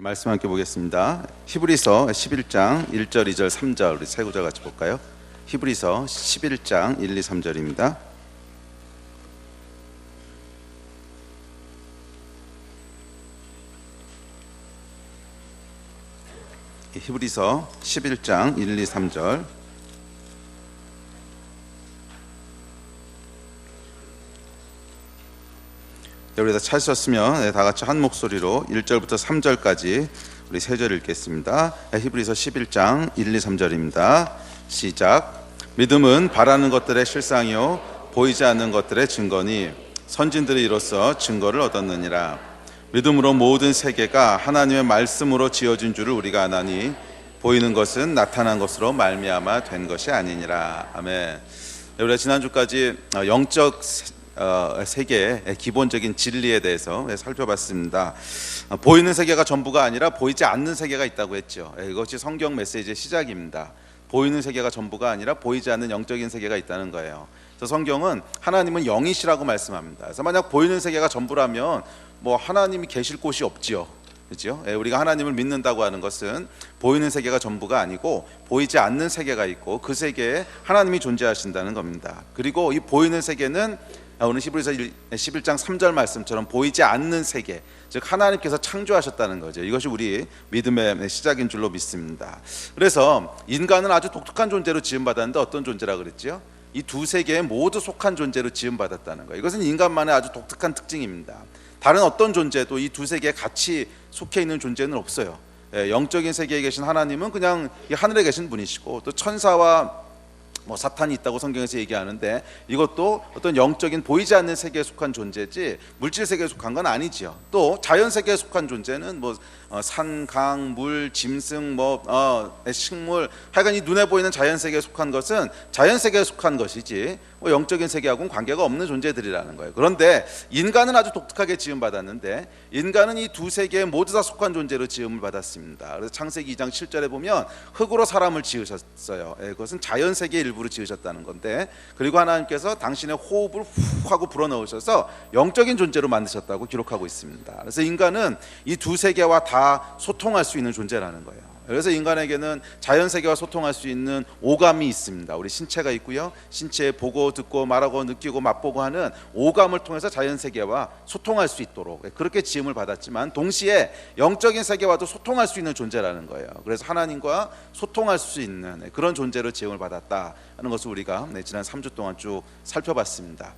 말씀 함께 보겠습니다. 히브리서 11장 1절, 2절, 3절 우리 세 구절 같이 볼까요? 히브리서 11장 1, 2, 3절입니다. 히브리서 11장 1, 2, 3절 우리 다 찾으셨으면 다 같이 한 목소리로 1절부터 3절까지 우리 세 절 읽겠습니다. 히브리서 11장 1, 2, 3절입니다. 시작. 믿음은 바라는 것들의 실상이요 보이지 않는 것들의 증거니 선진들이 이로써 증거를 얻었느니라. 믿음으로 모든 세계가 하나님의 말씀으로 지어진 줄을 우리가 아나니 보이는 것은 나타난 것으로 말미암아 된 것이 아니니라. 아멘. 우리가 지난주까지 영적 세계의 기본적인 진리에 대해서 살펴봤습니다. 보이는 세계가 전부가 아니라 보이지 않는 세계가 있다고 했죠. 이것이 성경 메시지의 시작입니다. 보이는 세계가 전부가 아니라 보이지 않는 영적인 세계가 있다는 거예요. 그래서 성경은 하나님은 영이시라고 말씀합니다. 그래서 만약 보이는 세계가 전부라면 뭐 하나님이 계실 곳이 없지요. 그렇죠? 우리가 하나님을 믿는다고 하는 것은 보이는 세계가 전부가 아니고 보이지 않는 세계가 있고 그 세계에 하나님이 존재하신다는 겁니다. 그리고 이 보이는 세계는 오늘 히브리서 11장 3절 말씀처럼 보이지 않는 세계, 즉 하나님께서 창조하셨다는 거죠. 이것이 우리 믿음의 시작인 줄로 믿습니다. 그래서 인간은 아주 독특한 존재로 지음받았는데 어떤 존재라 그랬죠? 이 두 세계에 모두 속한 존재로 지음받았다는 거예요. 이것은 인간만의 아주 독특한 특징입니다. 다른 어떤 존재도 이 두 세계에 같이 속해 있는 존재는 없어요. 영적인 세계에 계신 하나님은 그냥 이 하늘에 계신 분이시고 또 천사와 사탄이 있다고 성경에서 얘기하는데 이것도 어떤 영적인 보이지 않는 세계에 속한 존재지 물질 세계에 속한 건 아니지요. 또 자연 세계에 속한 존재는 산, 강, 물, 짐승, 식물, 하여간 이 눈에 보이는 자연 세계에 속한 것은 자연 세계에 속한 것이지 영적인 세계하고는 관계가 없는 존재들이라는 거예요. 그런데 인간은 아주 독특하게 지음받았는데 인간은 이 두 세계에 모두 다 속한 존재로 지음을 받았습니다. 그래서 창세기 2장 7절에 보면 흙으로 사람을 지으셨어요. 그것은 자연 세계의 일부로 지으셨다는 건데, 그리고 하나님께서 당신의 호흡을 훅 하고 불어넣으셔서 영적인 존재로 만드셨다고 기록하고 있습니다. 그래서 인간은 이 두 세계와 다 소통할 수 있는 존재라는 거예요. 그래서 인간에게는 자연 세계와 소통할 수 있는 오감이 있습니다. 우리 신체가 있고요. 신체에 보고 듣고 말하고 느끼고 맛보고 하는 오감을 통해서 자연 세계와 소통할 수 있도록 그렇게 지음을 받았지만 동시에 영적인 세계와도 소통할 수 있는 존재라는 거예요. 그래서 하나님과 소통할 수 있는 그런 존재로 지음을 받았다 하는 것을 우리가 지난 3주 동안 쭉 살펴봤습니다.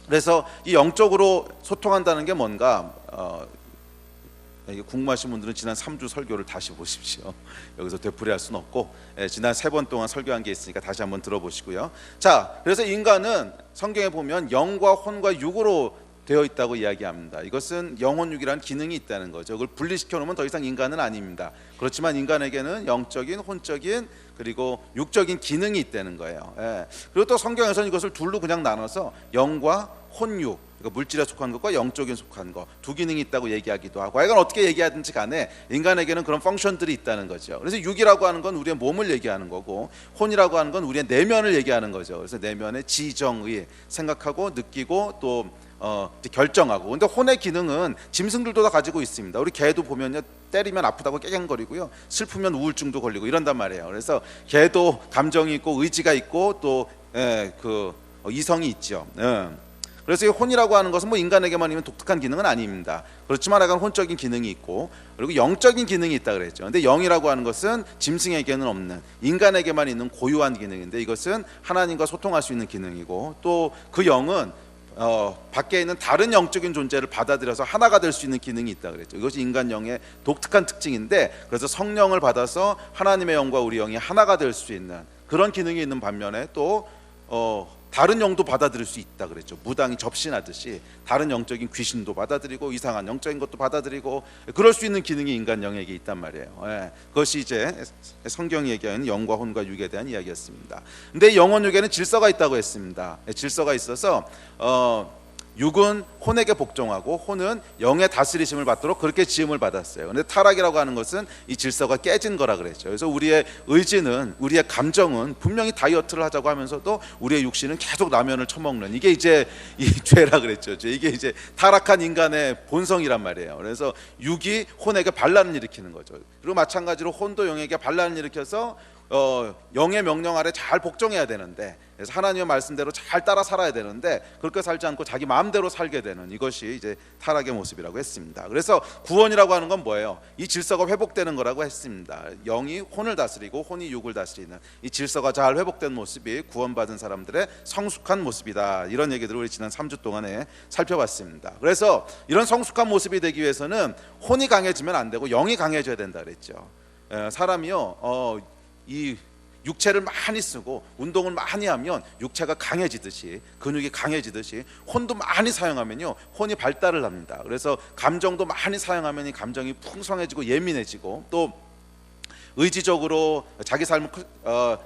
그래서 이 영적으로 소통한다는 게 뭔가 궁금하신 분들은 지난 3주 설교를 다시 보십시오. 여기서 되풀이할 수는 없고 지난 3번 동안 설교한 게 있으니까 다시 한번 들어보시고요. 자, 그래서 인간은 성경에 보면 영과 혼과 육으로 되어 있다고 이야기합니다. 이것은 영혼육이라는 기능이 있다는 거죠. 그걸 분리시켜 놓으면 더 이상 인간은 아닙니다. 그렇지만 인간에게는 영적인, 혼적인, 그리고 육적인 기능이 있다는 거예요. 그리고 또 성경에서는 이것을 둘로 그냥 나눠서 영과 혼육, 그러니까 물질에 속한 것과 영적인 속한 것 두 기능이 있다고 얘기하기도 하고, 이건 어떻게 얘기하든지 간에 인간에게는 그런 펑션들이 있다는 거죠. 그래서 육이라고 하는 건 우리의 몸을 얘기하는 거고, 혼이라고 하는 건 우리의 내면을 얘기하는 거죠. 그래서 내면의 지정의 생각하고 느끼고 또 결정하고. 근데 혼의 기능은 짐승들도 다 가지고 있습니다. 우리 개도 보면요, 때리면 아프다고 깨갱거리고요, 슬프면 우울증도 걸리고 이런단 말이에요. 그래서 개도 감정이 있고 의지가 있고 또 이성이 있죠. 그래서 이 혼이라고 하는 것은 인간에게만 있는 독특한 기능은 아닙니다. 그렇지만 약간 혼적인 기능이 있고 그리고 영적인 기능이 있다 그랬죠. 근데 영이라고 하는 것은 짐승에게는 없는 인간에게만 있는 고유한 기능인데 이것은 하나님과 소통할 수 있는 기능이고 또 그 영은 밖에 있는 다른 영적인 존재를 받아들여서 하나가 될 수 있는 기능이 있다 그랬죠. 이것이 인간 영의 독특한 특징인데, 그래서 성령을 받아서 하나님의 영과 우리 영이 하나가 될 수 있는 그런 기능이 있는 반면에 또 다른 영도 받아들일 수 있다 그랬죠. 무당이 접신하듯이 다른 영적인 귀신도 받아들이고 이상한 영적인 것도 받아들이고 그럴 수 있는 기능이 인간 영에게 있단 말이에요. 그것이 이제 성경이 얘기하는 영과 혼과 육에 대한 이야기였습니다. 근데 영혼 육에는 질서가 있다고 했습니다. 질서가 있어서 육은 혼에게 복종하고 혼은 영의 다스리심을 받도록 그렇게 지음을 받았어요. 근데 타락이라고 하는 것은 이 질서가 깨진 거라 그랬죠. 그래서 우리의 의지는, 우리의 감정은 분명히 다이어트를 하자고 하면서도 우리의 육신은 계속 라면을 처먹는, 이게 이제 이 죄라 그랬죠. 이게 이제 타락한 인간의 본성이란 말이에요. 그래서 육이 혼에게 반란을 일으키는 거죠. 그리고 마찬가지로 혼도 영에게 반란을 일으켜서 영의 명령 아래 잘 복종해야 되는데, 그래서 하나님의 말씀대로 잘 따라 살아야 되는데 그렇게 살지 않고 자기 마음대로 살게 되는, 이것이 이제 타락의 모습이라고 했습니다. 그래서 구원이라고 하는 건 뭐예요? 이 질서가 회복되는 거라고 했습니다. 영이 혼을 다스리고 혼이 육을 다스리는 이 질서가 잘 회복된 모습이 구원받은 사람들의 성숙한 모습이다, 이런 얘기들을 우리 지난 3주 동안에 살펴봤습니다. 그래서 이런 성숙한 모습이 되기 위해서는 혼이 강해지면 안 되고 영이 강해져야 된다 그랬죠. 사람이요, 이 육체를 많이 쓰고 운동을 많이 하면 육체가 강해지듯이, 근육이 강해지듯이 혼도 많이 사용하면요 혼이 발달을 합니다. 그래서 감정도 많이 사용하면 이 감정이 풍성해지고 예민해지고, 또 의지적으로 자기 삶을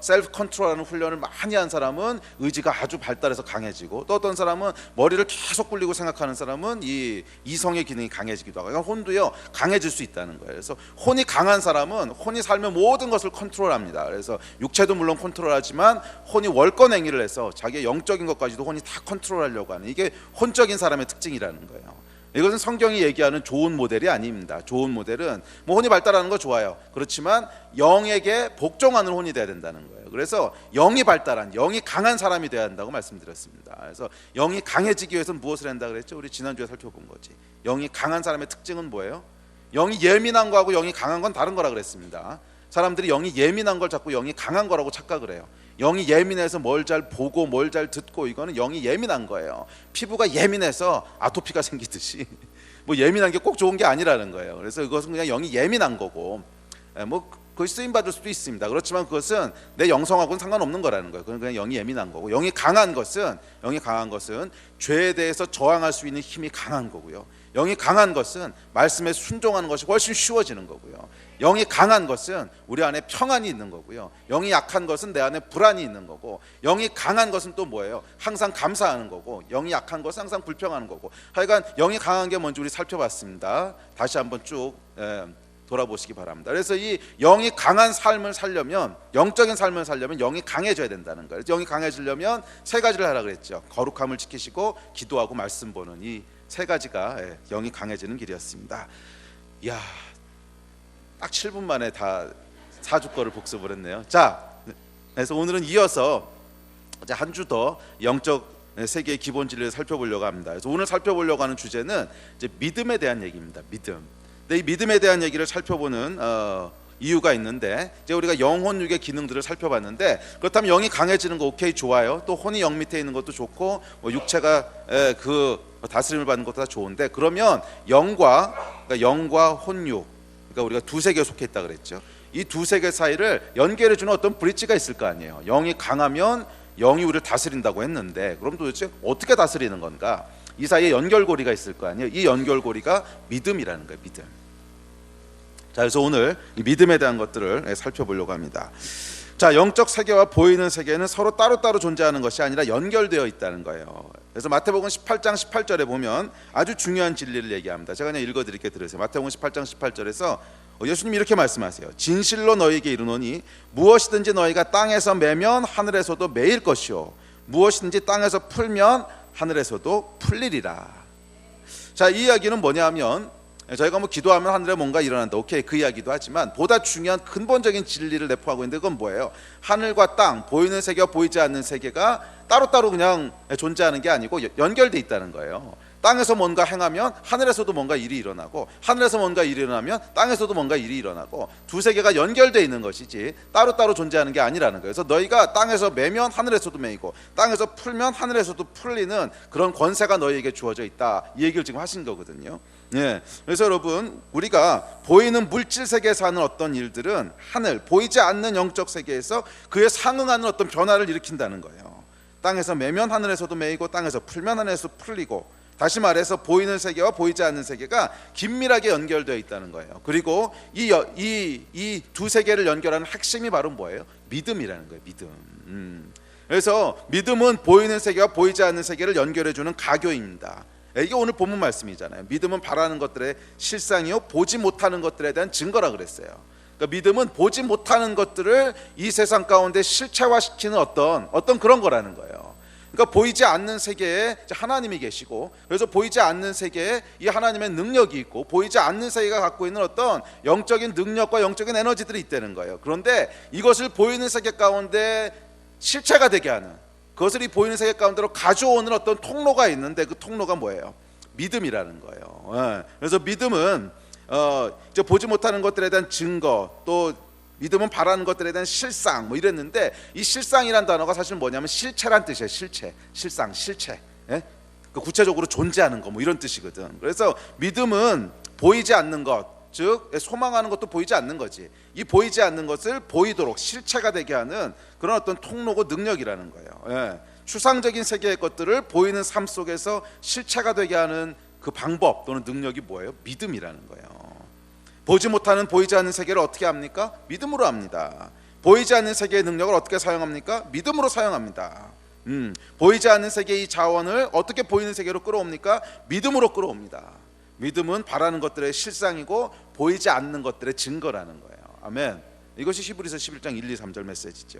셀프 컨트롤하는 훈련을 많이 한 사람은 의지가 아주 발달해서 강해지고, 또 어떤 사람은 머리를 계속 굴리고 생각하는 사람은 이 이성의 기능이 강해지기도 하고, 그러니까 혼도요 강해질 수 있다는 거예요. 그래서 혼이 강한 사람은 혼이 살면 모든 것을 컨트롤합니다. 그래서 육체도 물론 컨트롤하지만 혼이 월권 행위를 해서 자기의 영적인 것까지도 혼이 다 컨트롤하려고 하는, 이게 혼적인 사람의 특징이라는 거예요. 이것은 성경이 얘기하는 좋은 모델이 아닙니다. 좋은 모델은 뭐 혼이 발달하는 거 좋아요. 그렇지만 영에게 복종하는 혼이 돼야 된다는 거예요. 그래서 영이 발달한, 영이 강한 사람이 돼야 한다고 말씀드렸습니다. 그래서 영이 강해지기 위해서는 무엇을 한다 그랬죠? 우리 지난주에 살펴본 거지. 영이 강한 사람의 특징은 뭐예요? 영이 예민한 거하고 영이 강한 건 다른 거라 그랬습니다. 사람들이 영이 예민한 걸 자꾸 영이 강한 거라고 착각을 해요. 영이 예민해서 뭘 잘 보고 뭘 잘 듣고, 이거는 영이 예민한 거예요. 피부가 예민해서 아토피가 생기듯이 뭐 예민한 게 꼭 좋은 게 아니라는 거예요. 그래서 이것은 그냥 영이 예민한 거고, 뭐 그것이 쓰임 받을 수도 있습니다. 그렇지만 그것은 내 영성하고는 상관없는 거라는 거예요. 그건 그냥 영이 예민한 거고, 영이 강한 것은 죄에 대해서 저항할 수 있는 힘이 강한 거고요. 영이 강한 것은 말씀에 순종하는 것이 훨씬 쉬워지는 거고요. 영이 강한 것은 우리 안에 평안이 있는 거고요. 영이 약한 것은 내 안에 불안이 있는 거고, 영이 강한 것은 또 뭐예요? 항상 감사하는 거고, 영이 약한 것은 항상 불평하는 거고. 하여간 영이 강한 게 뭔지 우리 살펴봤습니다. 다시 한번 쭉 돌아보시기 바랍니다. 그래서 이 영이 강한 삶을 살려면, 영적인 삶을 살려면 영이 강해져야 된다는 거예요. 영이 강해지려면 세 가지를 하라 그랬죠. 거룩함을 지키시고 기도하고 말씀 보는, 이 세 가지가 영이 강해지는 길이었습니다. 이야, 딱 7분 만에 다 4주 거를 복습을 했네요. 자, 그래서 오늘은 이어서 한 주 더 영적 세계의 기본 진리를 살펴보려고 합니다. 그래서 오늘 살펴보려고 하는 주제는 이제 믿음에 대한 얘기입니다. 믿음. 근데 이 믿음에 대한 얘기를 살펴보는 이유가 있는데, 이제 우리가 영혼 육의 기능들을 살펴봤는데, 그렇다면 영이 강해지는 거 오케이, 좋아요. 또 혼이 영 밑에 있는 것도 좋고, 뭐 육체가 그 다스림을 받는 것도 다 좋은데, 그러면 영과 혼육, 그러니까 우리가 두 세계에 속해 있다 그랬죠. 이 두 세계 사이를 연결해 주는 어떤 브릿지가 있을 거 아니에요. 영이 강하면 영이 우리를 다스린다고 했는데, 그럼 도대체 어떻게 다스리는 건가? 이 사이에 연결고리가 있을 거 아니에요. 이 연결고리가 믿음이라는 거예요. 믿음. 자, 그래서 오늘 이 믿음에 대한 것들을 살펴보려고 합니다. 자, 영적 세계와 보이는 세계는 서로 따로따로 존재하는 것이 아니라 연결되어 있다는 거예요. 그래서 마태복음 18장 18절에 보면 아주 중요한 진리를 얘기합니다. 제가 그냥 읽어드릴게, 들으세요. 마태복음 18장 18절에서 예수님이 이렇게 말씀하세요. 진실로 너희에게 이르노니 무엇이든지 너희가 땅에서 매면 하늘에서도 매일 것이요 무엇이든지 땅에서 풀면 하늘에서도 풀리리라. 자, 이 이야기는 뭐냐 하면, 저희가 뭐 기도하면 하늘에 뭔가 일어난다, 오케이, 그 이야기도 하지만 보다 중요한 근본적인 진리를 내포하고 있는데, 그건 뭐예요? 하늘과 땅, 보이는 세계와 보이지 않는 세계가 따로따로 그냥 존재하는 게 아니고 연결돼 있다는 거예요. 땅에서 뭔가 행하면 하늘에서도 뭔가 일이 일어나고, 하늘에서 뭔가 일이 일어나면 땅에서도 뭔가 일이 일어나고, 두 세계가 연결되어 있는 것이지 따로따로 존재하는 게 아니라는 거예요. 그래서 너희가 땅에서 매면 하늘에서도 매이고, 땅에서 풀면 하늘에서도 풀리는 그런 권세가 너희에게 주어져 있다, 이 얘기를 지금 하신 거거든요. 그래서 여러분, 우리가 보이는 물질 세계에서 하는 어떤 일들은 하늘, 보이지 않는 영적 세계에서 그에 상응하는 어떤 변화를 일으킨다는 거예요. 땅에서 매면 하늘에서도 매이고, 땅에서 풀면 하늘에서 풀리고, 다시 말해서 보이는 세계와 보이지 않는 세계가 긴밀하게 연결되어 있다는 거예요. 그리고 이 두 세계를 연결하는 핵심이 바로 뭐예요? 믿음이라는 거예요. 믿음. 그래서 믿음은 보이는 세계와 보이지 않는 세계를 연결해주는 가교입니다. 이게 오늘 본문 말씀이잖아요. 믿음은 바라는 것들의 실상이요 보지 못하는 것들에 대한 증거라 그랬어요. 그러니까 믿음은 보지 못하는 것들을 이 세상 가운데 실체화시키는 어떤 그런 거라는 거예요. 그러니까 보이지 않는 세계에 하나님이 계시고, 그래서 보이지 않는 세계에 이 하나님의 능력이 있고, 보이지 않는 세계가 갖고 있는 어떤 영적인 능력과 영적인 에너지들이 있다는 거예요. 그런데 이것을 보이는 세계 가운데 실체가 되게 하는, 그것을 이 보이는 세계 가운데로 가져오는 어떤 통로가 있는데, 그 통로가 뭐예요? 믿음이라는 거예요. 그래서 믿음은 이제 보지 못하는 것들에 대한 증거, 또 믿음은 바라는 것들에 대한 실상, 뭐 이랬는데, 이 실상이란 단어가 사실 뭐냐면 실체란 뜻이에요. 실체, 실상, 실체. 그 구체적으로 존재하는 거, 뭐 이런 뜻이거든. 그래서 믿음은 보이지 않는 것, 즉 소망하는 것도 보이지 않는 거지. 이 보이지 않는 것을 보이도록 실체가 되게 하는 그런 어떤 통로고 능력이라는 거예요. 추상적인 세계의 것들을 보이는 삶 속에서 실체가 되게 하는 그 방법 또는 능력이 뭐예요? 믿음이라는 거예요. 보지 못하는 보이지 않는 세계를 어떻게 합니까? 믿음으로 합니다. 보이지 않는 세계의 능력을 어떻게 사용합니까? 믿음으로 사용합니다. 보이지 않는 세계의 자원을 어떻게 보이는 세계로 끌어옵니까? 믿음으로 끌어옵니다. 믿음은 바라는 것들의 실상이고 보이지 않는 것들의 증거라는 거예요. 아멘. 이것이 히브리서 11장 1, 2, 3절 메시지죠.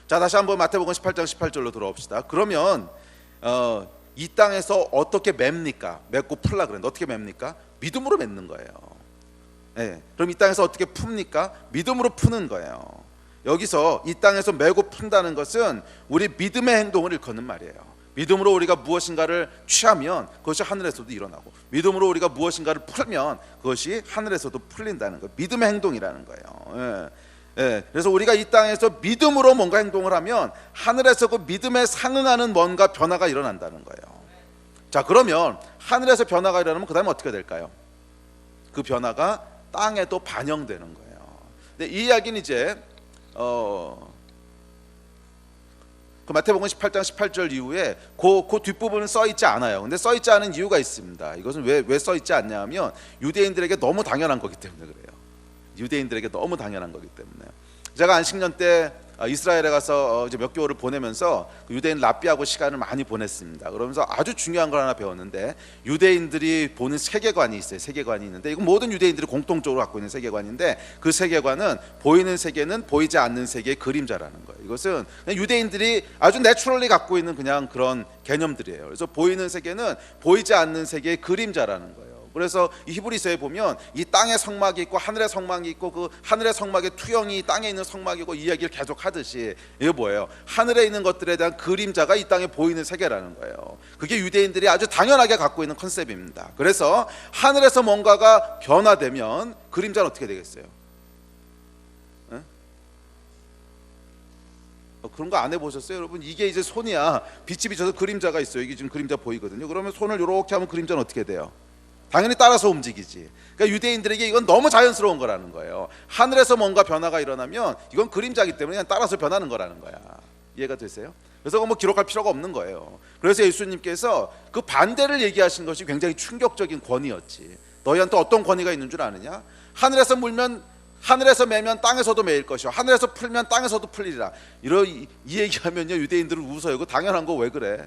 자, 다시 한번 마태복음 18장 18절로 돌아옵시다. 그러면 이 땅에서 어떻게 맵니까? 맺고 풀라 그랬는데 어떻게 맵니까? 믿음으로 맺는 거예요. 그럼 이 땅에서 어떻게 풉니까? 믿음으로 푸는 거예요. 여기서 이 땅에서 메고 푼다는 것은 우리 믿음의 행동을 일컫는 말이에요. 믿음으로 우리가 무엇인가를 취하면 그것이 하늘에서도 일어나고, 믿음으로 우리가 무엇인가를 풀면 그것이 하늘에서도 풀린다는 거예요. 믿음의 행동이라는 거예요. 그래서 우리가 이 땅에서 믿음으로 뭔가 행동을 하면 하늘에서 그 믿음에 상응하는 뭔가 변화가 일어난다는 거예요. 자, 그러면 하늘에서 변화가 일어나면 그 다음에 어떻게 될까요? 그 변화가 땅에도 반영되는 거예요. 근데 이 이야기는 이제 그 마태복음 18장 18절 이후에 그 뒷부분은 써있지 않아요. 근데 써있지 않은 이유가 있습니다. 이것은 왜 써있지 않냐 하면 유대인들에게 너무 당연한 거기 때문에 그래요. 유대인들에게 너무 당연한 거기 때문에. 제가 안식년 때 이스라엘에 가서 이제 몇 개월을 보내면서 유대인 랍비하고 시간을 많이 보냈습니다. 그러면서 아주 중요한 걸 하나 배웠는데, 유대인들이 보는 세계관이 있어요. 세계관이 있는데, 이건 모든 유대인들이 공통적으로 갖고 있는 세계관인데, 그 세계관은 보이는 세계는 보이지 않는 세계의 그림자라는 거예요. 이것은 그냥 유대인들이 아주 내추럴리 갖고 있는 그냥 그런 개념들이에요. 그래서 보이는 세계는 보이지 않는 세계의 그림자라는 거예요. 그래서 이 히브리서에 보면 이 땅의 성막이 있고 하늘의 성막이 있고, 그 하늘의 성막의 투영이 땅에 있는 성막이고, 이 이야기를 계속 하듯이 이게 뭐예요? 하늘에 있는 것들에 대한 그림자가 이 땅에 보이는 세계라는 거예요. 그게 유대인들이 아주 당연하게 갖고 있는 컨셉입니다. 그래서 하늘에서 뭔가가 변화되면 그림자는 어떻게 되겠어요? 그런 거 안 해보셨어요? 여러분, 이게 이제 손이야. 빛이 비쳐서 그림자가 있어요. 이게 지금 그림자 보이거든요. 그러면 손을 이렇게 하면 그림자는 어떻게 돼요? 당연히 따라서 움직이지. 그러니까 유대인들에게 이건 너무 자연스러운 거라는 거예요. 하늘에서 뭔가 변화가 일어나면 이건 그림자이기 때문에 그냥 따라서 변하는 거라는 거야. 이해가 되세요? 그래서 뭐 기록할 필요가 없는 거예요. 그래서 예수님께서 그 반대를 얘기하신 것이 굉장히 충격적인 권위였지. 너희한테 어떤 권위가 있는 줄 아느냐? 하늘에서 물면, 하늘에서 매면 땅에서도 매일 것이요, 하늘에서 풀면 땅에서도 풀리리라. 이 얘기하면요, 유대인들은 웃어요. 그거 당연한 거 왜 그래?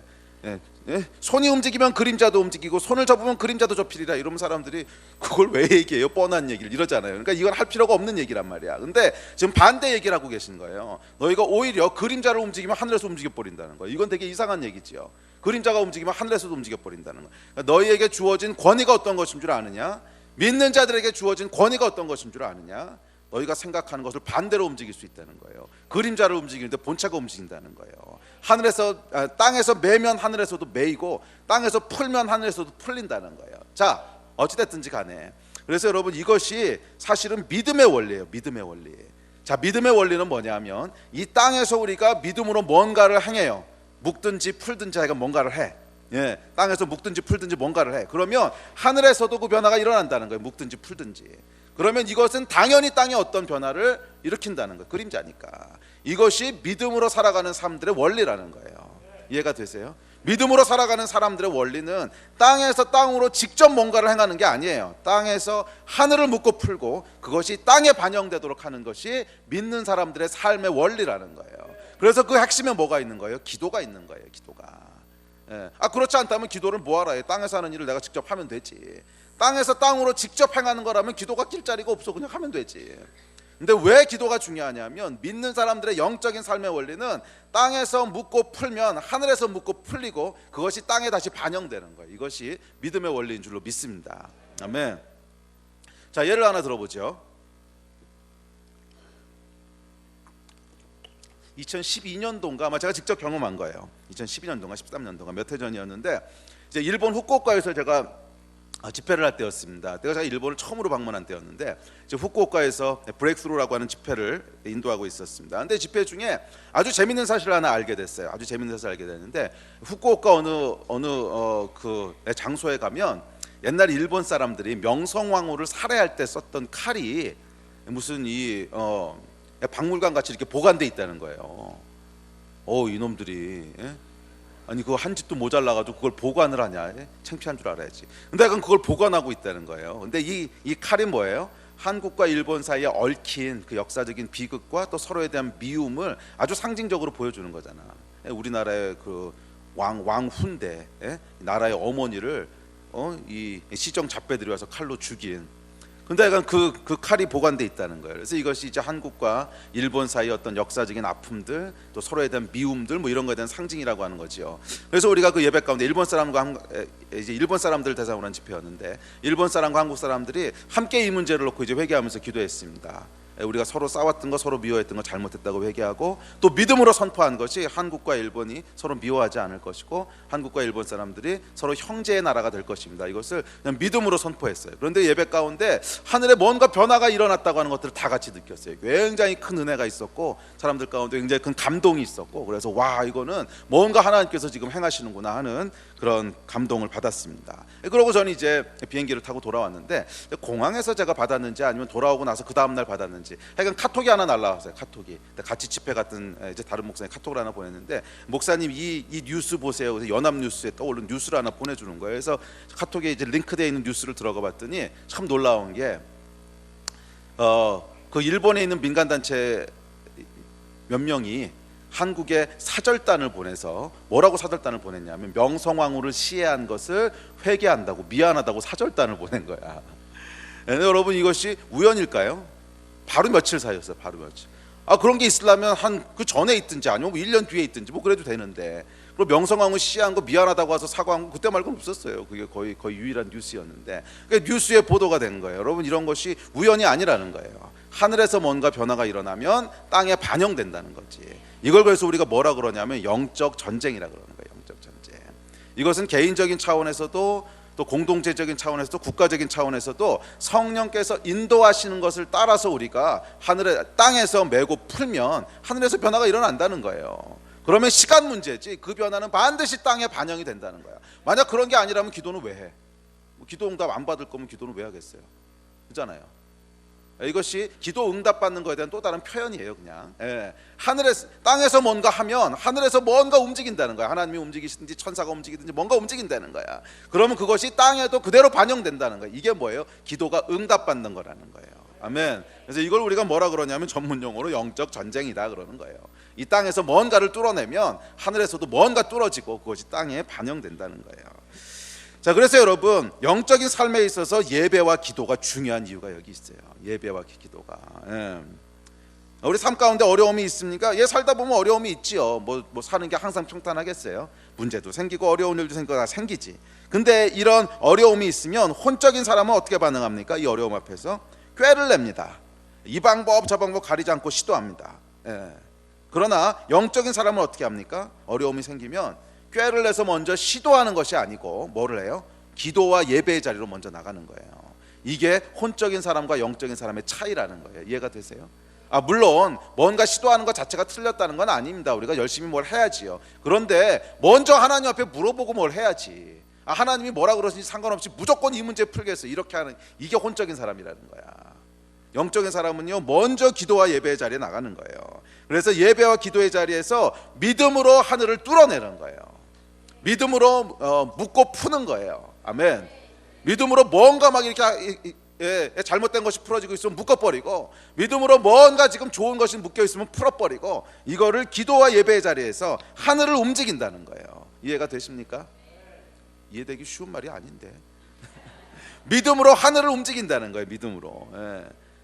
손이 움직이면 그림자도 움직이고, 손을 접으면 그림자도 접히리라. 이러면 사람들이 그걸 왜 얘기해요? 뻔한 얘기를 이러잖아요. 그러니까 이건 할 필요가 없는 얘기란 말이야. 근데 지금 반대 얘기를 하고 계신 거예요. 너희가 오히려 그림자를 움직이면 하늘에서 움직여 버린다는 거예요. 이건 되게 이상한 얘기지요. 그림자가 움직이면 하늘에서도 움직여 버린다는 거예요. 그러니까 너희에게 주어진 권위가 어떤 것인 줄 아느냐? 믿는 자들에게 주어진 권위가 어떤 것인 줄 아느냐? 너희가 생각하는 것을 반대로 움직일 수 있다는 거예요. 그림자를 움직이는데 본체가 움직인다는 거예요. 하늘에서 땅에서 매면 하늘에서도 매이고, 땅에서 풀면 하늘에서도 풀린다는 거예요. 자, 어찌됐든지 간에, 그래서 여러분, 이것이 사실은 믿음의 원리예요. 믿음의 원리. 자, 믿음의 원리는 뭐냐면, 이 땅에서 우리가 믿음으로 뭔가를 행해요. 묶든지 풀든지 하여간 뭔가를 해. 땅에서 묶든지 풀든지 뭔가를 해. 그러면 하늘에서도 그 변화가 일어난다는 거예요. 묶든지 풀든지. 그러면 이것은 당연히 땅에 어떤 변화를 일으킨다는 거예요. 그림자니까. 이것이 믿음으로 살아가는 사람들의 원리라는 거예요. 이해가 되세요? 믿음으로 살아가는 사람들의 원리는 땅에서 땅으로 직접 뭔가를 행하는 게 아니에요. 땅에서 하늘을 묶고 풀고 그것이 땅에 반영되도록 하는 것이 믿는 사람들의 삶의 원리라는 거예요. 그래서 그 핵심에 뭐가 있는 거예요? 기도가 있는 거예요. 기도가. 그렇지 않다면 기도를 뭐하라 해? 땅에서 하는 일을 내가 직접 하면 되지. 땅에서 땅으로 직접 행하는 거라면 기도가 낄 자리가 없어. 그냥 하면 되지. 근데 왜 기도가 중요하냐면 믿는 사람들의 영적인 삶의 원리는 땅에서 묻고 풀면 하늘에서 묻고 풀리고 그것이 땅에 다시 반영되는 거예요. 이것이 믿음의 원리인 줄로 믿습니다. 아멘. 자, 예를 하나 들어보죠. 2012년도인가 아마 제가 직접 경험한 거예요. 2012년도인가 13년도인가 몇 해 전이었는데 이제 일본 후쿠오카에서 제가 집회를 할 때였습니다. 제가 일본을 처음으로 방문한 때였는데 이제 후쿠오카에서 브레이크스루라고 하는 집회를 인도하고 있었습니다. 근데 집회 중에 아주 재밌는 사실을 하나 알게 됐어요. 아주 재밌는 사실을 알게 됐는데 후쿠오카 어느 그 장소에 가면 옛날 일본 사람들이 명성황후를 살해할 때 썼던 칼이 무슨 박물관 같이 이렇게 보관돼 있다는 거예요. 이놈들이 아니 그거 한 집도 모자라가지고 그걸 보관을 하냐? 창피한 줄 알아야지. 근데 약간 그걸 보관하고 있다는 거예요. 근데 이 칼이 뭐예요? 한국과 일본 사이에 얽힌 그 역사적인 비극과 또 서로에 대한 미움을 아주 상징적으로 보여주는 거잖아. 우리나라의 그 왕훈대 나라의 어머니를 이 시정 잡배들이 와서 칼로 죽인. 근데 약간 그 칼이 보관돼 있다는 거예요. 그래서 이것이 이제 한국과 일본 사이의 어떤 역사적인 아픔들, 또 서로에 대한 미움들, 뭐 이런 거에 대한 상징이라고 하는 거지요. 그래서 우리가 그 예배 가운데 일본 사람들 대상으로 한 집회였는데 일본 사람과 한국 사람들이 함께 이 문제를 놓고 이제 회개하면서 기도했습니다. 우리가 서로 싸웠던 거, 서로 미워했던 거 잘못했다고 회개하고 또 믿음으로 선포한 것이 한국과 일본이 서로 미워하지 않을 것이고 한국과 일본 사람들이 서로 형제의 나라가 될 것입니다. 이것을 그냥 믿음으로 선포했어요. 그런데 예배 가운데 하늘에 뭔가 변화가 일어났다고 하는 것들을 다 같이 느꼈어요. 굉장히 큰 은혜가 있었고 사람들 가운데 굉장히 큰 감동이 있었고 그래서 와, 이거는 뭔가 하나님께서 지금 행하시는구나 하는 그런 감동을 받았습니다. 그러고 저는 이제 비행기를 타고 돌아왔는데 공항에서 제가 받았는지 아니면 돌아오고 나서 그 다음날 받았는지 하여간 카톡이 하나 날라왔어요. 카톡이 같이 집회 같은 이제 다른 목사님 카톡을 하나 보냈는데 목사님 이 뉴스 보세요. 그래서 연합뉴스에 떠오른 뉴스를 하나 보내주는 거예요. 그래서 카톡에 이제 링크되어 있는 뉴스를 들어가 봤더니 참 놀라운 게 그 일본에 있는 민간단체 몇 명이 한국에 사절단을 보내서 뭐라고 사절단을 보냈냐면 명성황후를 시해한 것을 회개한다고 미안하다고 사절단을 보낸 거야. 여러분 이것이 우연일까요? 바로 며칠 사이였어요. 바로 며칠. 그런 게 있으려면 한 그 전에 있든지 아니면 1년 뒤에 있든지 뭐 그래도 되는데 그리고 명성황후 시해한 거 미안하다고 와서 사과한 거 그때 말고는 없었어요. 그게 거의 유일한 뉴스였는데 뉴스에 보도가 된 거예요. 여러분 이런 것이 우연이 아니라는 거예요. 하늘에서 뭔가 변화가 일어나면 땅에 반영된다는 거지. 이걸 그래서 우리가 뭐라 그러냐면 영적 전쟁이라 그러는 거예요. 영적 전쟁. 이것은 개인적인 차원에서도 또 공동체적인 차원에서도 국가적인 차원에서도 성령께서 인도하시는 것을 따라서 우리가 땅에서 메고 풀면 하늘에서 변화가 일어난다는 거예요. 그러면 시간 문제지 그 변화는 반드시 땅에 반영이 된다는 거야. 만약 그런 게 아니라면 기도는 왜 해? 기도 응답 안 받을 거면 기도는 왜 하겠어요? 그렇잖아요. 이것이 기도 응답 받는 것에 대한 또 다른 표현이에요. 그냥 땅에서 뭔가 하면 하늘에서 뭔가 움직인다는 거야. 하나님이 움직이시든지 천사가 움직이든지 뭔가 움직인다는 거야. 그러면 그것이 땅에도 그대로 반영된다는 거야. 이게 뭐예요? 기도가 응답 받는 거라는 거예요. 아멘. 그래서 이걸 우리가 뭐라 그러냐면 전문 용어로 영적 전쟁이다 그러는 거예요. 이 땅에서 뭔가를 뚫어내면 하늘에서도 뭔가 뚫어지고 그것이 땅에 반영된다는 거예요. 자, 그래서 여러분 영적인 삶에 있어서 예배와 기도가 중요한 이유가 여기 있어요. 예배와 기도가. 우리 삶 가운데 어려움이 있습니까? 살다 보면 어려움이 있지요. 뭐 사는 게 항상 평탄하겠어요. 문제도 생기고 어려운 일도 생기고 다 생기지. 근데 이런 어려움이 있으면 혼적인 사람은 어떻게 반응합니까? 이 어려움 앞에서 꾀를 냅니다. 이 방법 저 방법 가리지 않고 시도합니다. 그러나 영적인 사람은 어떻게 합니까? 어려움이 생기면 꾀를 내서 먼저 시도하는 것이 아니고 뭐를 해요? 기도와 예배의 자리로 먼저 나가는 거예요. 이게 혼적인 사람과 영적인 사람의 차이라는 거예요. 이해가 되세요? 물론 뭔가 시도하는 것 자체가 틀렸다는 건 아닙니다. 우리가 열심히 뭘 해야지요. 그런데 먼저 하나님 앞에 물어보고 뭘 해야지. 하나님이 뭐라 그러시는지 상관없이 무조건 이 문제 풀겠어 이렇게 하는, 이게 혼적인 사람이라는 거야. 영적인 사람은요 먼저 기도와 예배의 자리에 나가는 거예요. 그래서 예배와 기도의 자리에서 믿음으로 하늘을 뚫어내는 거예요. 믿음으로 묻고 푸는 거예요. 아멘. 믿음으로 뭔가 막 이렇게 잘못된 것이 풀어지고 있으면 묶어버리고, 믿음으로 뭔가 지금 좋은 것이 묶여 있으면 풀어버리고, 이거를 기도와 예배의 자리에서 하늘을 움직인다는 거예요. 이해가 되십니까? 이해되기 쉬운 말이 아닌데 믿음으로 하늘을 움직인다는 거예요. 믿음으로.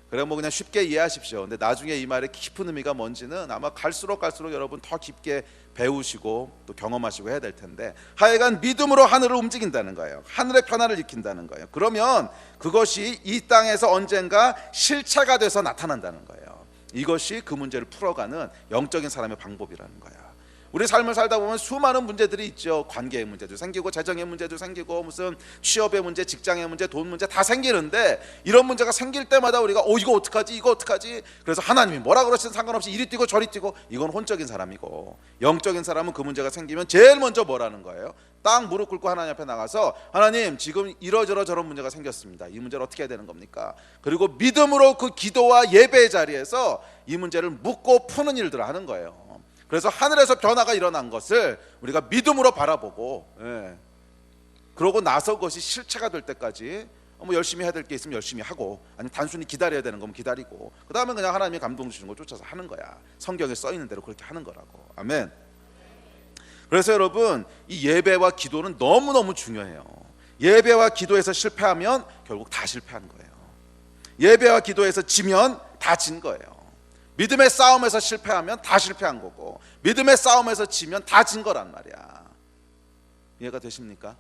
그래 뭐 그냥 쉽게 이해하십시오. 근데 나중에 이 말의 깊은 의미가 뭔지는 아마 갈수록 여러분 더 깊게 배우시고 또 경험하시고 해야 될 텐데, 하여간 믿음으로 하늘을 움직인다는 거예요. 하늘의 변화를 일으킨다는 거예요. 그러면 그것이 이 땅에서 언젠가 실체가 돼서 나타난다는 거예요. 이것이 그 문제를 풀어가는 영적인 사람의 방법이라는 거야. 우리 삶을 살다 보면 수많은 문제들이 있죠. 관계의 문제도 생기고, 재정의 문제도 생기고, 무슨 취업의 문제, 직장의 문제, 돈 문제 다 생기는데, 이런 문제가 생길 때마다 우리가 이거 어떡하지? 그래서 하나님이 뭐라 그러시든 상관없이 이리 뛰고 저리 뛰고, 이건 혼적인 사람이고, 영적인 사람은 그 문제가 생기면 제일 먼저 뭐라는 거예요? 딱 무릎 꿇고 하나님 앞에 나가서, 하나님 지금 이러저러 저런 문제가 생겼습니다. 이 문제를 어떻게 해야 되는 겁니까? 그리고 믿음으로 그 기도와 예배의 자리에서 이 문제를 묻고 푸는 일들을 하는 거예요. 그래서 하늘에서 변화가 일어난 것을 우리가 믿음으로 바라보고, 그러고 나서 그것이 실체가 될 때까지 뭐 열심히 해야 될 게 있으면 열심히 하고, 아니면 단순히 기다려야 되는 거면 기다리고, 그 다음에 그냥 하나님이 감동 주시는 걸 쫓아서 하는 거야. 성경에 써 있는 대로 그렇게 하는 거라고. 아멘. 그래서 여러분, 이 예배와 기도는 너무너무 중요해요. 예배와 기도에서 실패하면 결국 다 실패한 거예요. 예배와 기도에서 지면 다 진 거예요. 믿음의 싸움에서 실패하면 다 실패한 거고, 믿음의 싸움에서 지면 다 진 거란 말이야. 이해가 되십니까?